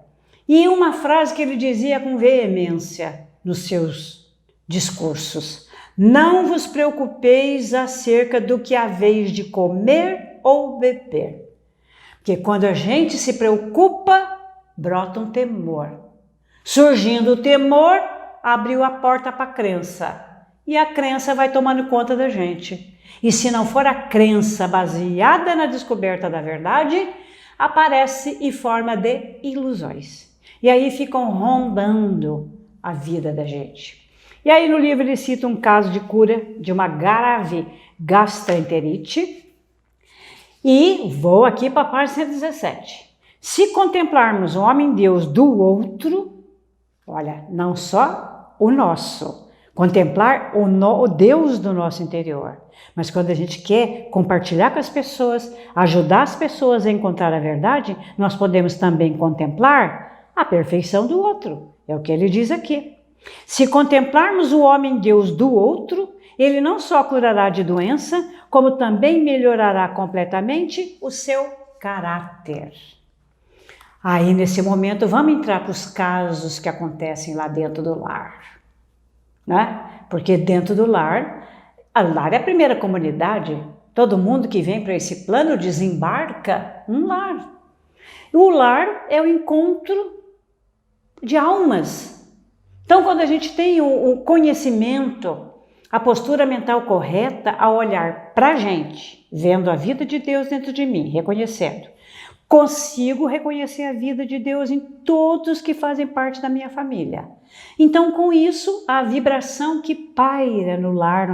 E uma frase que ele dizia com veemência nos seus discursos: não vos preocupeis acerca do que haveis de comer ou beber. Porque quando a gente se preocupa, brota um temor. Surgindo o temor, abriu a porta para a crença. E a crença vai tomando conta da gente. E se não for a crença baseada na descoberta da verdade, aparece em forma de ilusões. E aí ficam rondando a vida da gente. E aí no livro ele cita um caso de cura de uma grave gastroenterite. E vou aqui para a página 117. Se contemplarmos o homem-deus do outro, olha, não só o nosso, contemplar o Deus do nosso interior, mas quando a gente quer compartilhar com as pessoas, ajudar as pessoas a encontrar a verdade, nós podemos também contemplar a perfeição do outro. É o que ele diz aqui. Se contemplarmos o homem-deus do outro, ele não só curará de doença, como também melhorará completamente o seu caráter. Aí, nesse momento, vamos entrar para os casos que acontecem lá dentro do lar, né? Porque dentro do lar, a lar é a primeira comunidade. Todo mundo que vem para esse plano desembarca um lar. O lar é o encontro de almas. Então, quando a gente tem o conhecimento, a postura mental correta ao olhar para a gente, vendo a vida de Deus dentro de mim, reconhecendo, consigo reconhecer a vida de Deus em todos que fazem parte da minha família. Então, com isso, a vibração que paira no lar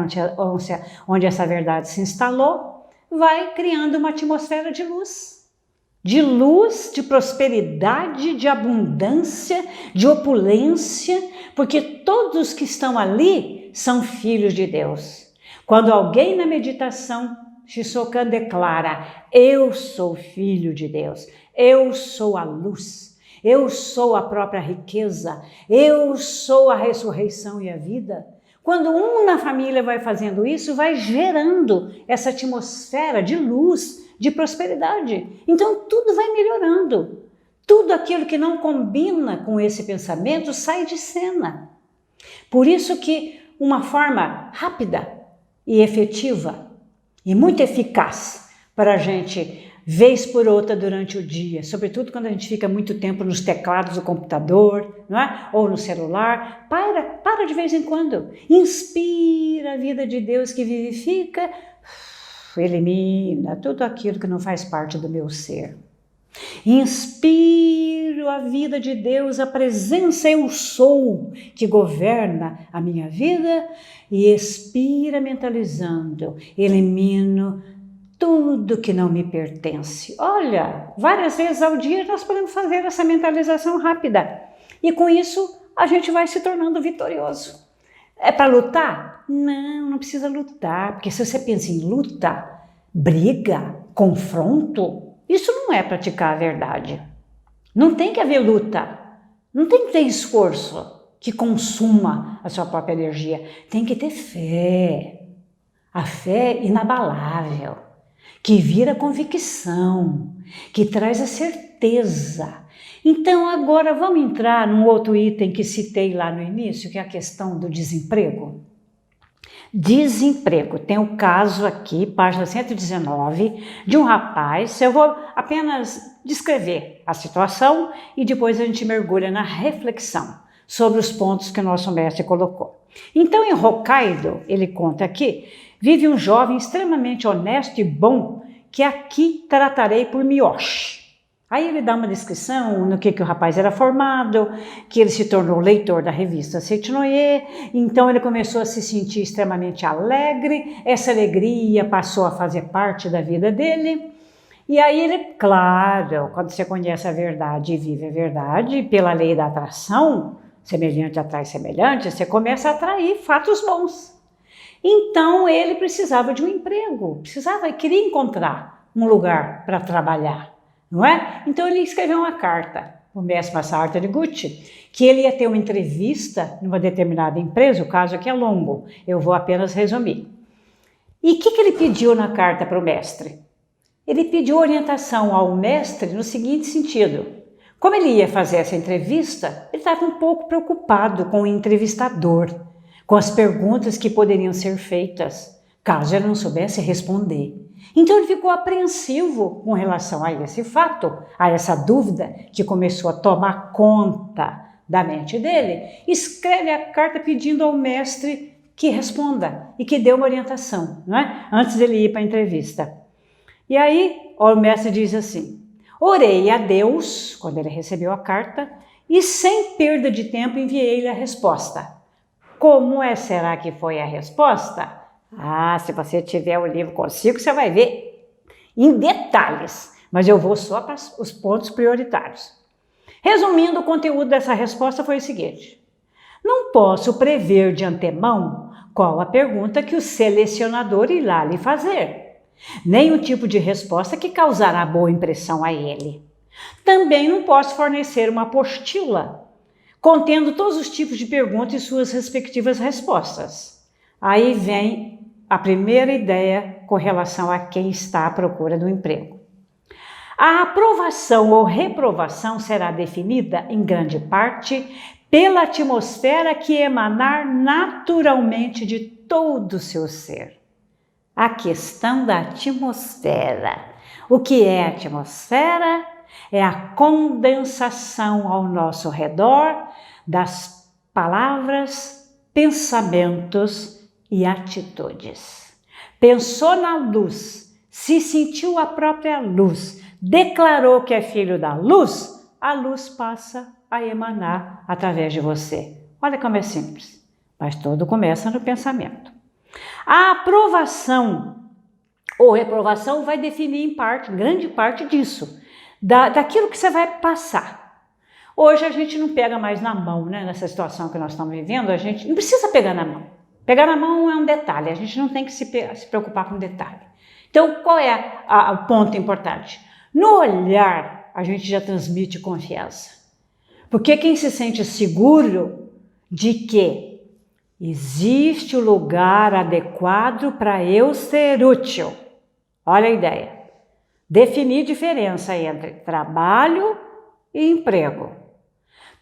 onde essa verdade se instalou, vai criando uma atmosfera de luz, de prosperidade, de abundância, de opulência, porque todos que estão ali são filhos de Deus. Quando alguém na meditação, Shisokan declara: eu sou filho de Deus, eu sou a luz, eu sou a própria riqueza, eu sou a ressurreição e a vida. Quando um na família vai fazendo isso, vai gerando essa atmosfera de luz, de prosperidade. Então tudo vai melhorando, Tudo aquilo que não combina com esse pensamento sai de cena. Por isso que uma forma rápida e efetiva e muito eficaz para a gente, vez por outra durante o dia, sobretudo quando a gente fica muito tempo nos teclados do computador, não é? Ou no celular, para de vez em quando, inspira a vida de Deus que vivifica, elimina tudo aquilo que não faz parte do meu ser. Inspiro a vida de Deus, a presença eu sou que governa a minha vida e expira mentalizando, elimino tudo que não me pertence. Olha, várias vezes ao dia nós podemos fazer essa mentalização rápida e com isso a gente vai se tornando vitorioso. É para lutar? Não precisa lutar, porque se você pensa em luta, briga, confronto, isso não é praticar a verdade. Não tem que haver luta, não tem que ter esforço que consuma a sua própria energia. Tem que ter fé, a fé inabalável, que vira convicção, que traz a certeza. Então agora vamos entrar num outro item que citei lá no início, que é a questão do desemprego. Desemprego. Tem um caso aqui, página 119, de um rapaz. Eu vou apenas descrever a situação e depois a gente mergulha na reflexão sobre os pontos que o nosso mestre colocou. Então, em Hokkaido, ele conta aqui, vive um jovem extremamente honesto e bom, que aqui tratarei por Miyoshi. Aí ele dá uma descrição no que o rapaz era formado, que ele se tornou leitor da revista Seichinoye, então ele começou a se sentir extremamente alegre, essa alegria passou a fazer parte da vida dele, e aí ele, claro, quando você conhece a verdade e vive a verdade, pela lei da atração, semelhante atrai semelhante, você começa a atrair fatos bons. Então ele precisava de um emprego, queria encontrar um lugar para trabalhar. Não é? Então ele escreveu uma carta, o mestre Masaharu Taniguchi, que ele ia ter uma entrevista numa determinada empresa, o caso aqui é longo, eu vou apenas resumir. E o que ele pediu na carta para o mestre? Ele pediu orientação ao mestre no seguinte sentido: como ele ia fazer essa entrevista, ele estava um pouco preocupado com o entrevistador, com as perguntas que poderiam ser feitas, caso ele não soubesse responder. Então ele ficou apreensivo com relação a esse fato, a essa dúvida que começou a tomar conta da mente dele. Escreve a carta pedindo ao mestre que responda e que dê uma orientação, não é? Antes dele ir para a entrevista. E aí o mestre diz assim: orei a Deus, quando ele recebeu a carta, e sem perda de tempo enviei-lhe a resposta. Como será que foi a resposta? Se você tiver o livro consigo, você vai ver em detalhes, mas eu vou só para os pontos prioritários. Resumindo, o conteúdo dessa resposta foi o seguinte: não posso prever de antemão qual a pergunta que o selecionador irá lhe fazer, nem o tipo de resposta que causará boa impressão a ele. Também não posso fornecer uma apostila contendo todos os tipos de perguntas e suas respectivas respostas. Aí vem a primeira ideia com relação a quem está à procura do emprego. A aprovação ou reprovação será definida, em grande parte, pela atmosfera que emanar naturalmente de todo o seu ser. A questão da atmosfera. O que é a atmosfera? É a condensação ao nosso redor das palavras, pensamentos e atitudes. Pensou na luz, se sentiu a própria luz, declarou que é filho da luz, a luz passa a emanar através de você. Olha como é simples, mas tudo começa no pensamento. A aprovação ou reprovação vai definir em parte, grande parte disso, daquilo que você vai passar. Hoje a gente não pega mais na mão, né? Nessa situação que nós estamos vivendo, a gente não precisa pegar na mão. Pegar na mão é um detalhe, a gente não tem que se preocupar com detalhe. Então, qual é o ponto importante? No olhar, a gente já transmite confiança. Porque quem se sente seguro de que existe o lugar adequado para eu ser útil. Olha a ideia. Definir diferença entre trabalho e emprego.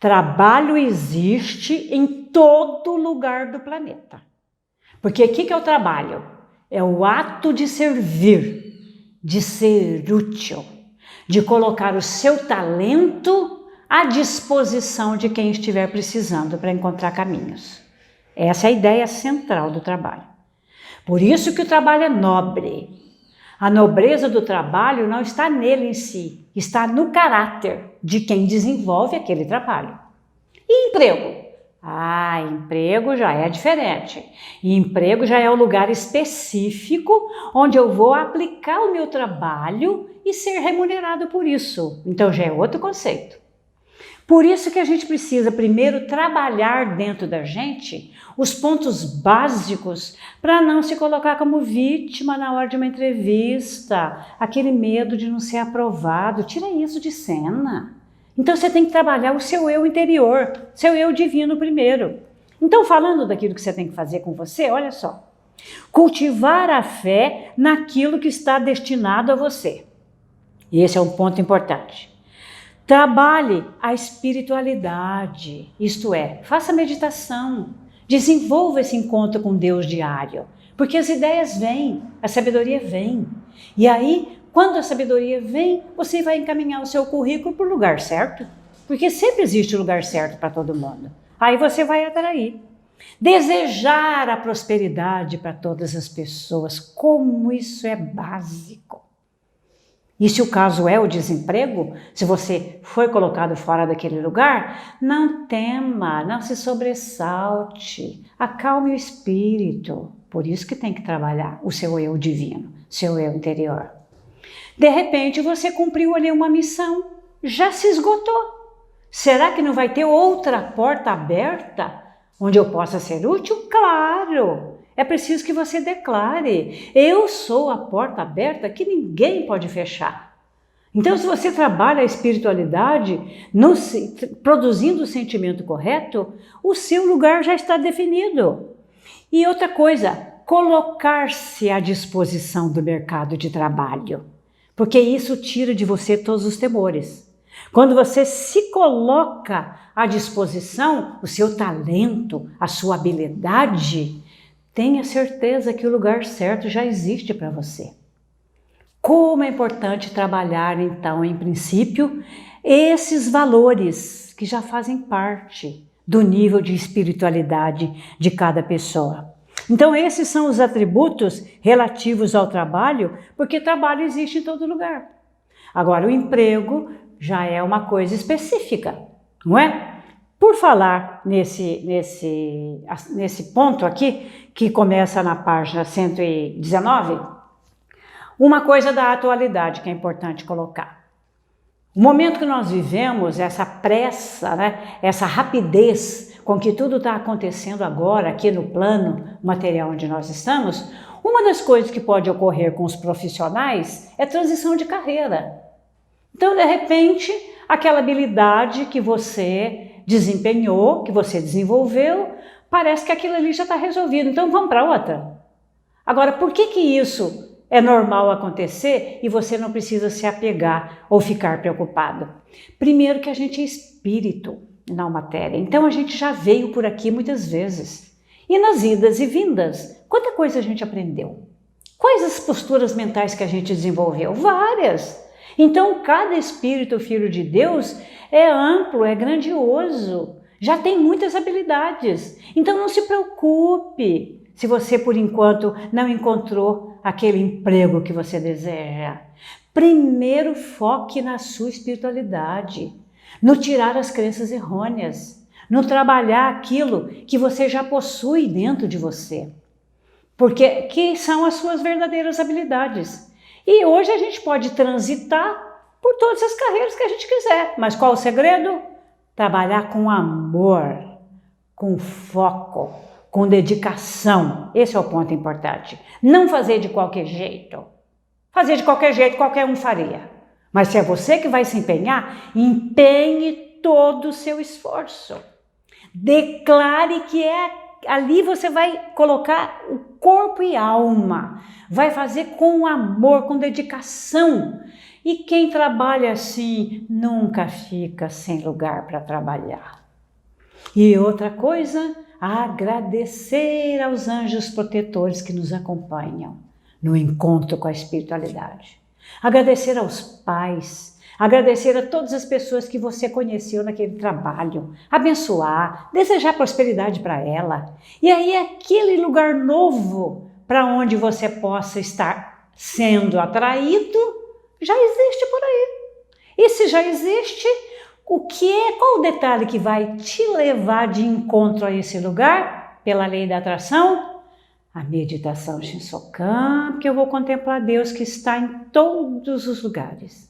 Trabalho existe em todo lugar do planeta. Porque o que é o trabalho? É o ato de servir, de ser útil, de colocar o seu talento à disposição de quem estiver precisando para encontrar caminhos. Essa é a ideia central do trabalho. Por isso que o trabalho é nobre. A nobreza do trabalho não está nele em si, está no caráter de quem desenvolve aquele trabalho. E emprego? Emprego já é diferente. E emprego já é o lugar específico onde eu vou aplicar o meu trabalho e ser remunerado por isso. Então já é outro conceito. Por isso que a gente precisa primeiro trabalhar dentro da gente os pontos básicos para não se colocar como vítima na hora de uma entrevista, aquele medo de não ser aprovado. Tira isso de cena. Então você tem que trabalhar o seu eu interior, seu eu divino primeiro. Então, falando daquilo que você tem que fazer com você, olha só. Cultivar a fé naquilo que está destinado a você. E esse é um ponto importante. Trabalhe a espiritualidade, isto é, faça meditação, desenvolva esse encontro com Deus diário, porque as ideias vêm, a sabedoria vem. E aí, quando a sabedoria vem, você vai encaminhar o seu currículo para o lugar certo, porque sempre existe o lugar certo para todo mundo. Aí você vai atrair. Desejar a prosperidade para todas as pessoas, como isso é básico. E se o caso é o desemprego, se você foi colocado fora daquele lugar, não tema, não se sobressalte, acalme o espírito. Por isso que tem que trabalhar o seu eu divino, seu eu interior. De repente você cumpriu ali uma missão, já se esgotou. Será que não vai ter outra porta aberta onde eu possa ser útil? Claro! É preciso que você declare, eu sou a porta aberta que ninguém pode fechar. Então, se você trabalha a espiritualidade, produzindo o sentimento correto, o seu lugar já está definido. E outra coisa, colocar-se à disposição do mercado de trabalho, porque isso tira de você todos os temores. Quando você se coloca à disposição, o seu talento, a sua habilidade, tenha certeza que o lugar certo já existe para você. Como é importante trabalhar, então, em princípio, esses valores que já fazem parte do nível de espiritualidade de cada pessoa. Então, esses são os atributos relativos ao trabalho, porque trabalho existe em todo lugar. Agora, o emprego já é uma coisa específica, não é? Por falar nesse ponto aqui, que começa na página 119, uma coisa da atualidade que é importante colocar. O momento que nós vivemos, essa pressa, essa rapidez com que tudo está acontecendo agora, aqui no plano material onde nós estamos, uma das coisas que pode ocorrer com os profissionais é transição de carreira. Então, de repente, aquela habilidade que você desempenhou, que você desenvolveu, parece que aquilo ali já está resolvido, então vamos para outra. Agora, por que isso é normal acontecer e você não precisa se apegar ou ficar preocupado? Primeiro que a gente é espírito, não matéria, então a gente já veio por aqui muitas vezes. E nas idas e vindas, quanta coisa a gente aprendeu? Quais as posturas mentais que a gente desenvolveu? Várias! Então, cada espírito filho de Deus é amplo, é grandioso, já tem muitas habilidades. Então, não se preocupe se você, por enquanto, não encontrou aquele emprego que você deseja. Primeiro, foque na sua espiritualidade, no tirar as crenças errôneas, no trabalhar aquilo que você já possui dentro de você, porque que são as suas verdadeiras habilidades. E hoje a gente pode transitar por todas as carreiras que a gente quiser. Mas qual o segredo? Trabalhar com amor, com foco, com dedicação. Esse é o ponto importante. Não fazer de qualquer jeito. Fazer de qualquer jeito, qualquer um faria. Mas se é você que vai se empenhar, empenhe todo o seu esforço. Declare que ali você vai colocar o corpo e alma, vai fazer com amor, com dedicação. E quem trabalha assim nunca fica sem lugar para trabalhar. E outra coisa, agradecer aos anjos protetores que nos acompanham no encontro com a espiritualidade. Agradecer aos pais, agradecer a todas as pessoas que você conheceu naquele trabalho, abençoar, desejar prosperidade para ela. E aí aquele lugar novo para onde você possa estar sendo atraído, já existe por aí. E se já existe, qual o detalhe que vai te levar de encontro a esse lugar, pela lei da atração? A meditação Shinsokan, porque eu vou contemplar Deus que está em todos os lugares.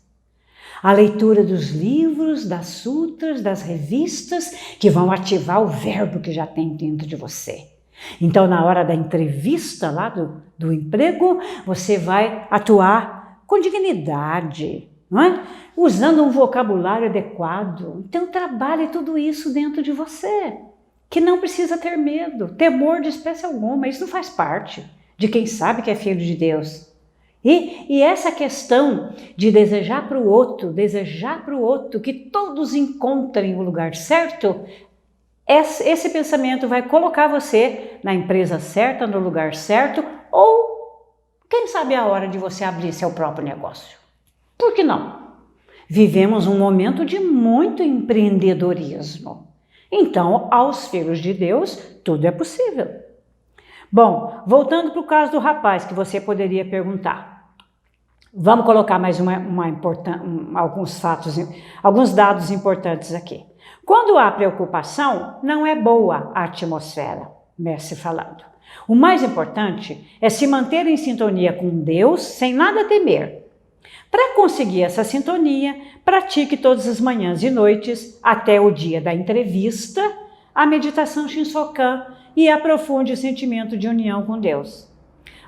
A leitura dos livros, das sutras, das revistas, que vão ativar o verbo que já tem dentro de você. Então, na hora da entrevista lá do emprego, você vai atuar com dignidade, não é? Usando um vocabulário adequado. Então, trabalhe tudo isso dentro de você, que não precisa ter medo, temor de espécie alguma. Isso não faz parte de quem sabe que é filho de Deus. E essa questão de desejar para o outro que todos encontrem o lugar certo, esse pensamento vai colocar você na empresa certa, no lugar certo, ou quem sabe a hora de você abrir seu próprio negócio. Por que não? Vivemos um momento de muito empreendedorismo. Então, aos filhos de Deus, tudo é possível. Bom, voltando para o caso do rapaz que você poderia perguntar. Vamos colocar mais alguns dados importantes aqui. Quando há preocupação, não é boa a atmosfera, mestre falando. O mais importante é se manter em sintonia com Deus sem nada temer. Para conseguir essa sintonia, pratique todas as manhãs e noites, até o dia da entrevista, a meditação Shinsokan e aprofunde o sentimento de união com Deus.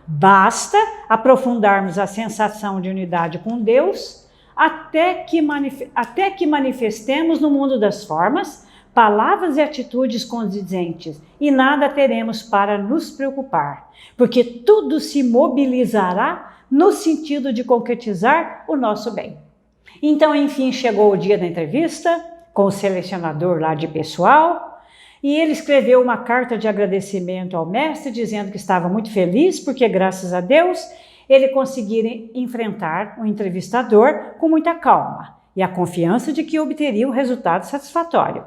Basta aprofundarmos a sensação de unidade com Deus até que manifestemos no mundo das formas palavras e atitudes condizentes e nada teremos para nos preocupar, porque tudo se mobilizará no sentido de concretizar o nosso bem. Então, enfim, chegou o dia da entrevista com o selecionador lá de pessoal e ele escreveu uma carta de agradecimento ao mestre, dizendo que estava muito feliz porque, graças a Deus, ele conseguira enfrentar o entrevistador com muita calma e a confiança de que obteria um resultado satisfatório.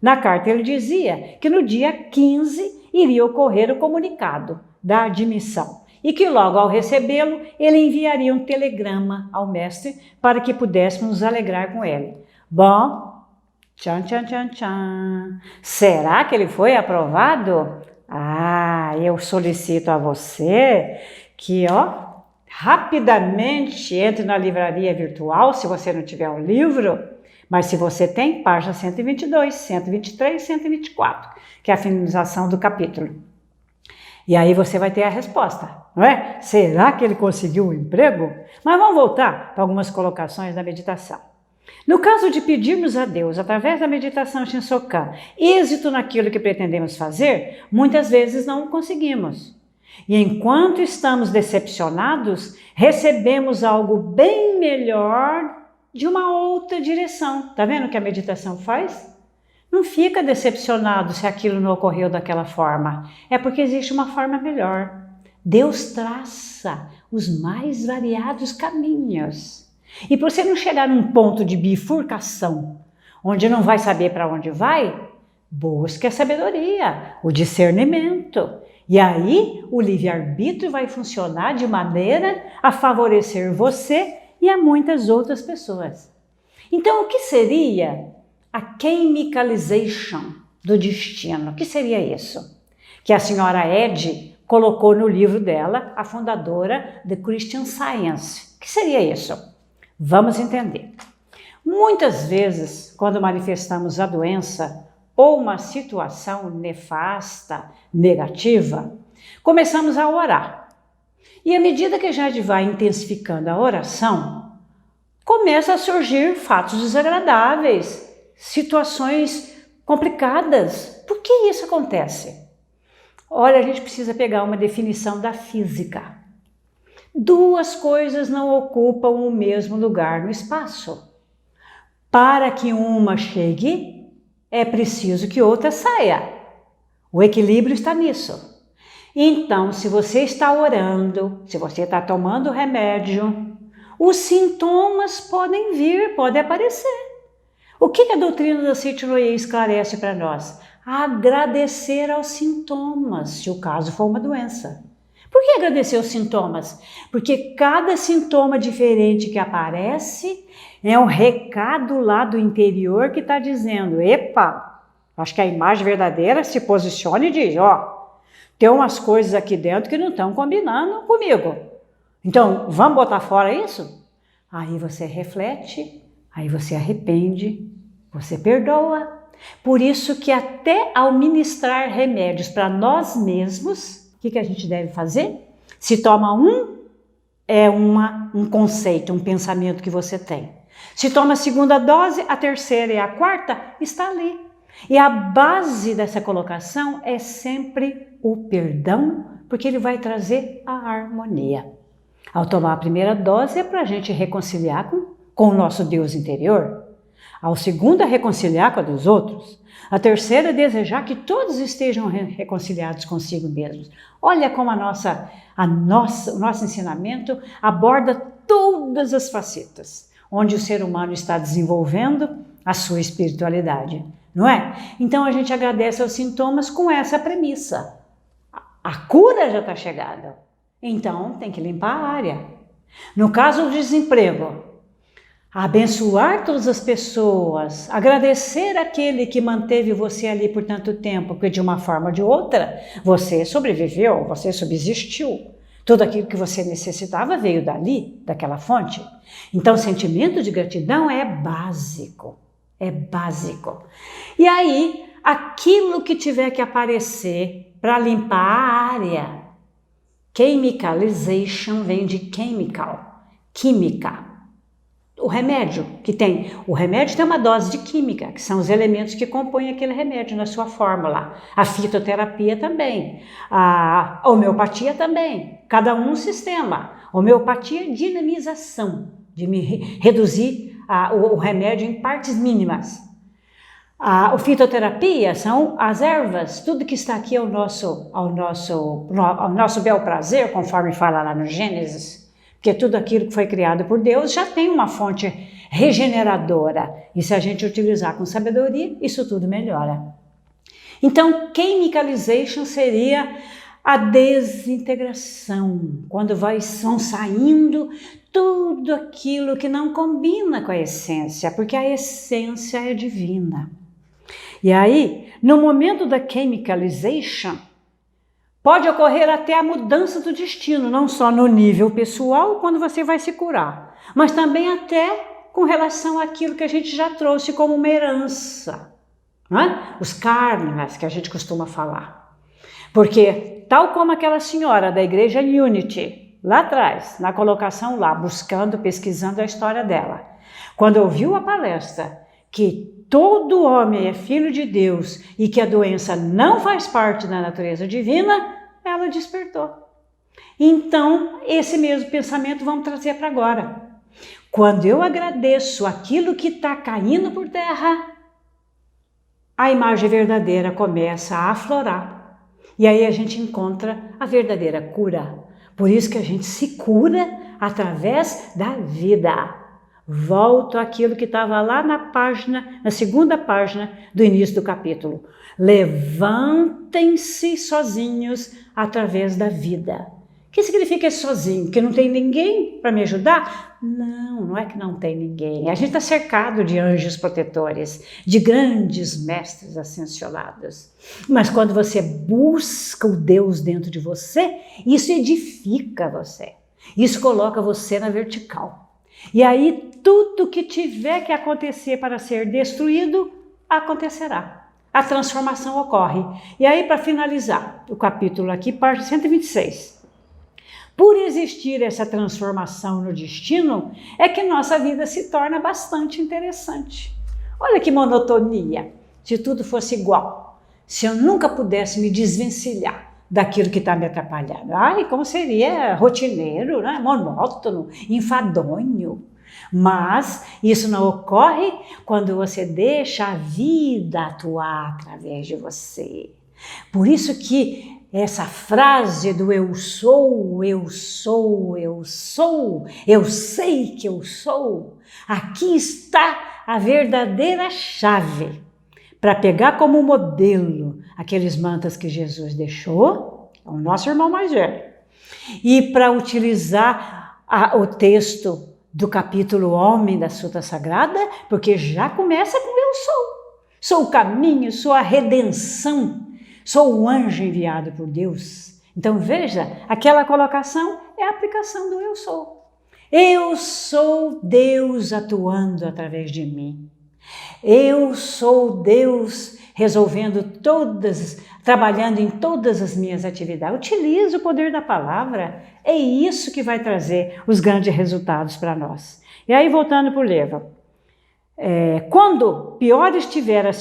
Na carta ele dizia que no dia 15 iria ocorrer o comunicado da admissão e que logo ao recebê-lo ele enviaria um telegrama ao mestre para que pudéssemos nos alegrar com ele. Bom, tchan, tchan, tchan, tchan. Será que ele foi aprovado? Eu solicito a você que, rapidamente entre na livraria virtual, se você não tiver um livro, mas se você tem, página 122, 123 e 124, que é a finalização do capítulo. E aí você vai ter a resposta, não é? Será que ele conseguiu um emprego? Mas vamos voltar para algumas colocações da meditação. No caso de pedirmos a Deus, através da meditação Shinsokan, êxito naquilo que pretendemos fazer, muitas vezes não conseguimos. E enquanto estamos decepcionados, recebemos algo bem melhor de uma outra direção. Tá vendo o que a meditação faz? Não fica decepcionado se aquilo não ocorreu daquela forma. É porque existe uma forma melhor. Deus traça os mais variados caminhos. E para você não chegar num ponto de bifurcação, onde não vai saber para onde vai, busque a sabedoria, o discernimento. E aí o livre-arbítrio vai funcionar de maneira a favorecer você e a muitas outras pessoas. Então, o que seria a chemicalization do destino? O que seria isso? Que a senhora Ed colocou no livro dela, a fundadora de Christian Science. O que seria isso? Vamos entender. Muitas vezes, quando manifestamos a doença ou uma situação nefasta, negativa, começamos a orar. E à medida que a gente vai intensificando a oração, começa a surgir fatos desagradáveis, situações complicadas. Por que isso acontece? Olha, a gente precisa pegar uma definição da física. Duas coisas não ocupam o mesmo lugar no espaço. Para que uma chegue, é preciso que outra saia. O equilíbrio está nisso. Então, se você está orando, se você está tomando remédio, os sintomas podem vir, podem aparecer. O que a doutrina da Seita-no-Ie esclarece para nós? Agradecer aos sintomas, se o caso for uma doença. Por que agradecer aos sintomas? Porque cada sintoma diferente que aparece é um recado lá do interior que está dizendo, epa, acho que a imagem verdadeira se posiciona e diz, ó, tem umas coisas aqui dentro que não estão combinando comigo. Então, vamos botar fora isso? Aí você reflete, aí você arrepende, você perdoa. Por isso que até ao ministrar remédios para nós mesmos, o que a gente deve fazer? Se toma um, é um conceito, um pensamento que você tem. Se toma a segunda dose, a terceira e a quarta está ali. E a base dessa colocação é sempre o perdão, porque ele vai trazer a harmonia. Ao tomar a primeira dose é para a gente reconciliar com o nosso Deus interior. Ao segundo é reconciliar com a dos outros. A terceira é desejar que todos estejam reconciliados consigo mesmos. Olha como o nosso ensinamento aborda todas as facetas, onde o ser humano está desenvolvendo a sua espiritualidade, não é? Então a gente agradece aos sintomas com essa premissa. A cura já está chegada, então tem que limpar a área. No caso do desemprego, abençoar todas as pessoas, agradecer aquele que manteve você ali por tanto tempo, porque de uma forma ou de outra você sobreviveu, você subsistiu. Tudo aquilo que você necessitava veio dali, daquela fonte. Então, o sentimento de gratidão é básico, é básico. E aí, aquilo que tiver que aparecer para limpar a área, chemicalization vem de chemical, química. O remédio tem uma dose de química, que são os elementos que compõem aquele remédio na sua fórmula. A fitoterapia também, a homeopatia também, cada um sistema. Homeopatia é dinamização, de reduzir o remédio em partes mínimas. A fitoterapia são as ervas, tudo que está aqui ao nosso bel prazer, conforme fala lá no Gênesis. Porque tudo aquilo que foi criado por Deus já tem uma fonte regeneradora. E se a gente utilizar com sabedoria, isso tudo melhora. Então, chemicalization seria a desintegração, quando vão saindo tudo aquilo que não combina com a essência, porque a essência é divina. E aí, no momento da chemicalization, pode ocorrer até a mudança do destino, não só no nível pessoal, quando você vai se curar, mas também até com relação àquilo que a gente já trouxe como uma herança, não é? Os karmas que a gente costuma falar. Porque, tal como aquela senhora da igreja Unity, lá atrás, na colocação lá, buscando, pesquisando a história dela, quando ouviu a palestra que todo homem é filho de Deus e que a doença não faz parte da natureza divina, ela despertou. Então, esse mesmo pensamento vamos trazer para agora. Quando eu agradeço aquilo que está caindo por terra, a imagem verdadeira começa a aflorar. E aí a gente encontra a verdadeira cura. Por isso que a gente se cura através da vida. Volto àquilo que estava lá na segunda página do início do capítulo. Levantem-se sozinhos através da vida. O que significa esse sozinho? Que não tem ninguém para me ajudar? Não é que não tem ninguém. A gente está cercado de anjos protetores, de grandes mestres ascensionados. Mas quando você busca o Deus dentro de você, isso edifica você. Isso coloca você na vertical. E aí, tudo que tiver que acontecer para ser destruído, acontecerá. A transformação ocorre. E aí, para finalizar o capítulo aqui, página 126. Por existir essa transformação no destino, é que nossa vida se torna bastante interessante. Olha que monotonia, se tudo fosse igual. Se eu nunca pudesse me desvencilhar daquilo que está me atrapalhando. Ai, como seria rotineiro, né? Monótono, enfadonho. Mas isso não ocorre quando você deixa a vida atuar através de você. Por isso que essa frase do eu sou, eu sou, eu sou, eu sei que eu sou, aqui está a verdadeira chave para pegar como modelo aqueles mantas que Jesus deixou, o nosso irmão mais velho, e para utilizar o texto do capítulo Homem da Sutra Sagrada, porque já começa com eu sou. Sou o caminho, sou a redenção, sou o anjo enviado por Deus. Então veja, aquela colocação é a aplicação do eu sou. Eu sou Deus atuando através de mim. Eu sou Deus resolvendo trabalhando em todas as minhas atividades. Utilize o poder da palavra. É isso que vai trazer os grandes resultados para nós. E aí, voltando para o livro. Quanto pior estiver a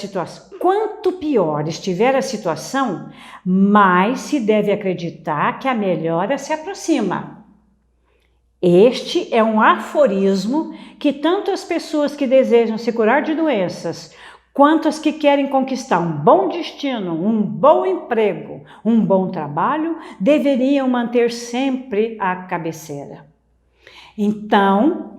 situação, mais se deve acreditar que a melhora se aproxima. Este é um aforismo que tanto as pessoas que desejam se curar de doenças, quanto as que querem conquistar um bom destino, um bom emprego, um bom trabalho, deveriam manter sempre à cabeceira. Então,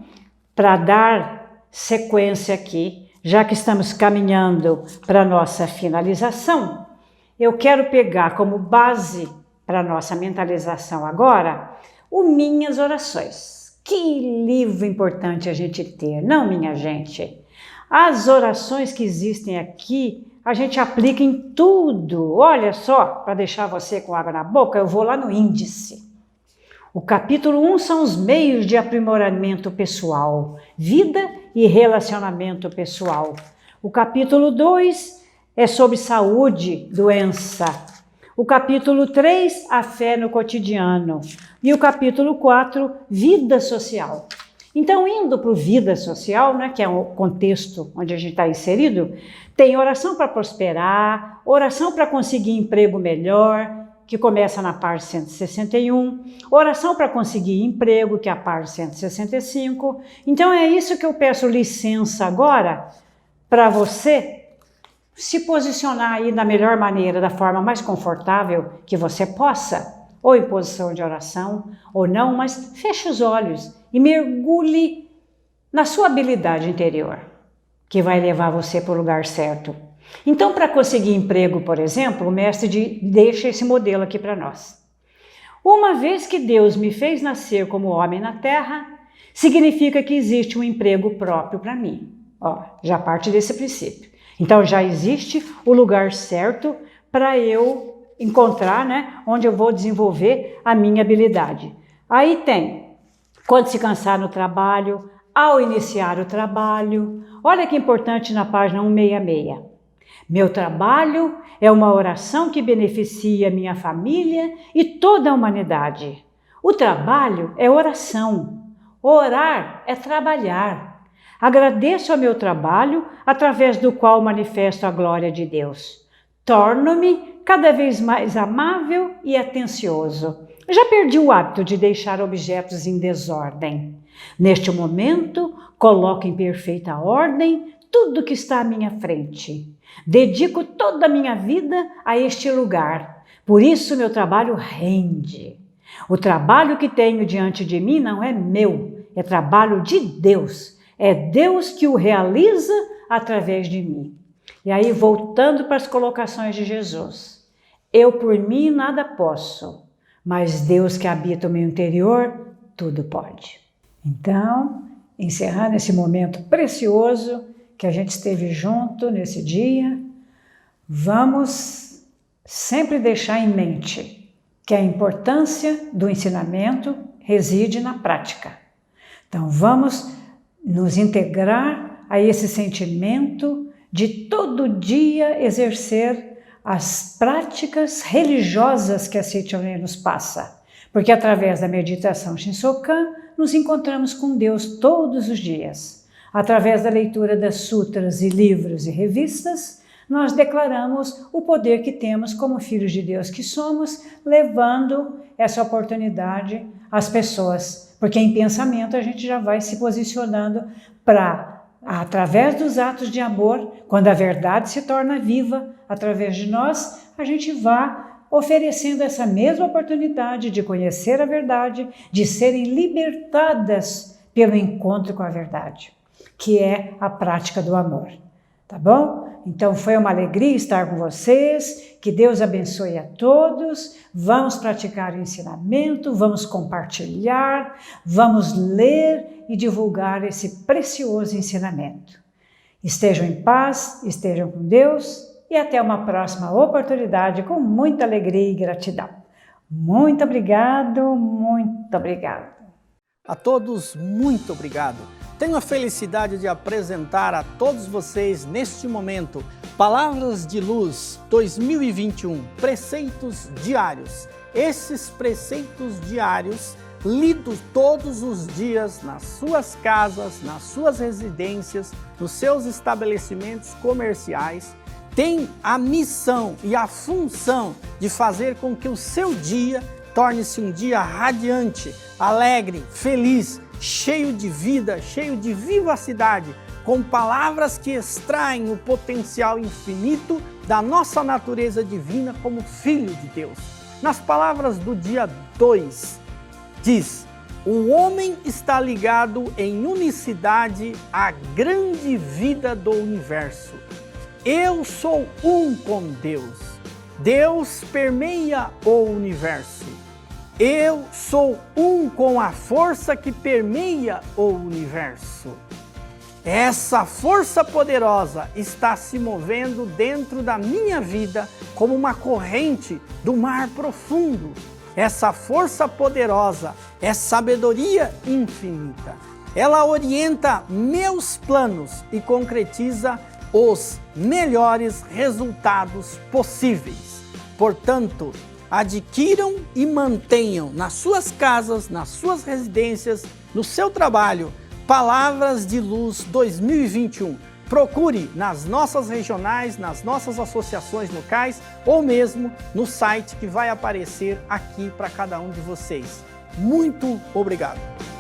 para dar sequência aqui, já que estamos caminhando para a nossa finalização, eu quero pegar como base para a nossa mentalização agora o Minhas Orações. Que livro importante a gente ter, não, minha gente? As orações que existem aqui, a gente aplica em tudo. Olha só, para deixar você com água na boca, eu vou lá no índice. O capítulo 1 são os meios de aprimoramento pessoal, vida e relacionamento pessoal. O capítulo 2 é sobre saúde, doença. O capítulo 3, a fé no cotidiano. E o capítulo 4, vida social. Então, indo para o vida social, né, que é o contexto onde a gente está inserido, tem oração para prosperar, oração para conseguir emprego melhor, que começa na parte 161, oração para conseguir emprego, que é a parte 165. Então, é isso que eu peço licença agora para você se posicionar aí da melhor maneira, da forma mais confortável que você possa, ou em posição de oração, ou não, mas feche os olhos e mergulhe na sua habilidade interior, que vai levar você para o lugar certo. Então, para conseguir emprego, por exemplo, o mestre deixa esse modelo aqui para nós. Uma vez que Deus me fez nascer como homem na terra, significa que existe um emprego próprio para mim. Já parte desse princípio. Então, já existe o lugar certo para eu encontrar, né, onde eu vou desenvolver a minha habilidade. Aí tem, quando se cansar no trabalho, ao iniciar o trabalho. Olha que importante na página 166. Meu trabalho é uma oração que beneficia minha família e toda a humanidade. O trabalho é oração. Orar é trabalhar. Agradeço ao meu trabalho, através do qual manifesto a glória de Deus. Torno-me cada vez mais amável e atencioso. Já perdi o hábito de deixar objetos em desordem. Neste momento, coloco em perfeita ordem tudo que está à minha frente. Dedico toda a minha vida a este lugar. Por isso, meu trabalho rende. O trabalho que tenho diante de mim não é meu, é trabalho de Deus. É Deus que o realiza através de mim. E aí, voltando para as colocações de Jesus. Eu por mim nada posso, mas Deus que habita o meu interior, tudo pode. Então, encerrando esse momento precioso que a gente esteve junto nesse dia, vamos sempre deixar em mente que a importância do ensinamento reside na prática. Então, vamos nos integrar a esse sentimento de todo dia exercer as práticas religiosas que a Seichonen nos passa. Porque através da meditação Shinsokan, nos encontramos com Deus todos os dias. Através da leitura das sutras e livros e revistas, nós declaramos o poder que temos como filhos de Deus que somos, levando essa oportunidade às pessoas. Porque em pensamento a gente já vai se posicionando para, através dos atos de amor, quando a verdade se torna viva através de nós, a gente vai oferecendo essa mesma oportunidade de conhecer a verdade, de serem libertadas pelo encontro com a verdade, que é a prática do amor. Tá bom? Então foi uma alegria estar com vocês, que Deus abençoe a todos, vamos praticar o ensinamento, vamos compartilhar, vamos ler e divulgar esse precioso ensinamento. Estejam em paz, estejam com Deus e até uma próxima oportunidade com muita alegria e gratidão. Muito obrigado, muito obrigado. A todos, muito obrigado. Tenho a felicidade de apresentar a todos vocês, neste momento, Palavras de Luz 2021, Preceitos Diários. Esses preceitos diários, lidos todos os dias nas suas casas, nas suas residências, nos seus estabelecimentos comerciais, têm a missão e a função de fazer com que o seu dia torne-se um dia radiante, alegre, feliz, cheio de vida, cheio de vivacidade, com palavras que extraem o potencial infinito da nossa natureza divina como filho de Deus. Nas palavras do dia 2, diz: o homem está ligado em unicidade à grande vida do universo. Eu sou um com Deus. Deus permeia o universo. Eu sou um com a força que permeia o universo. Essa força poderosa está se movendo dentro da minha vida como uma corrente do mar profundo. Essa força poderosa é sabedoria infinita. Ela orienta meus planos e concretiza os melhores resultados possíveis. Portanto, adquiram e mantenham nas suas casas, nas suas residências, no seu trabalho, Palavras de Luz 2021. Procure nas nossas regionais, nas nossas associações locais ou mesmo no site que vai aparecer aqui para cada um de vocês. Muito obrigado!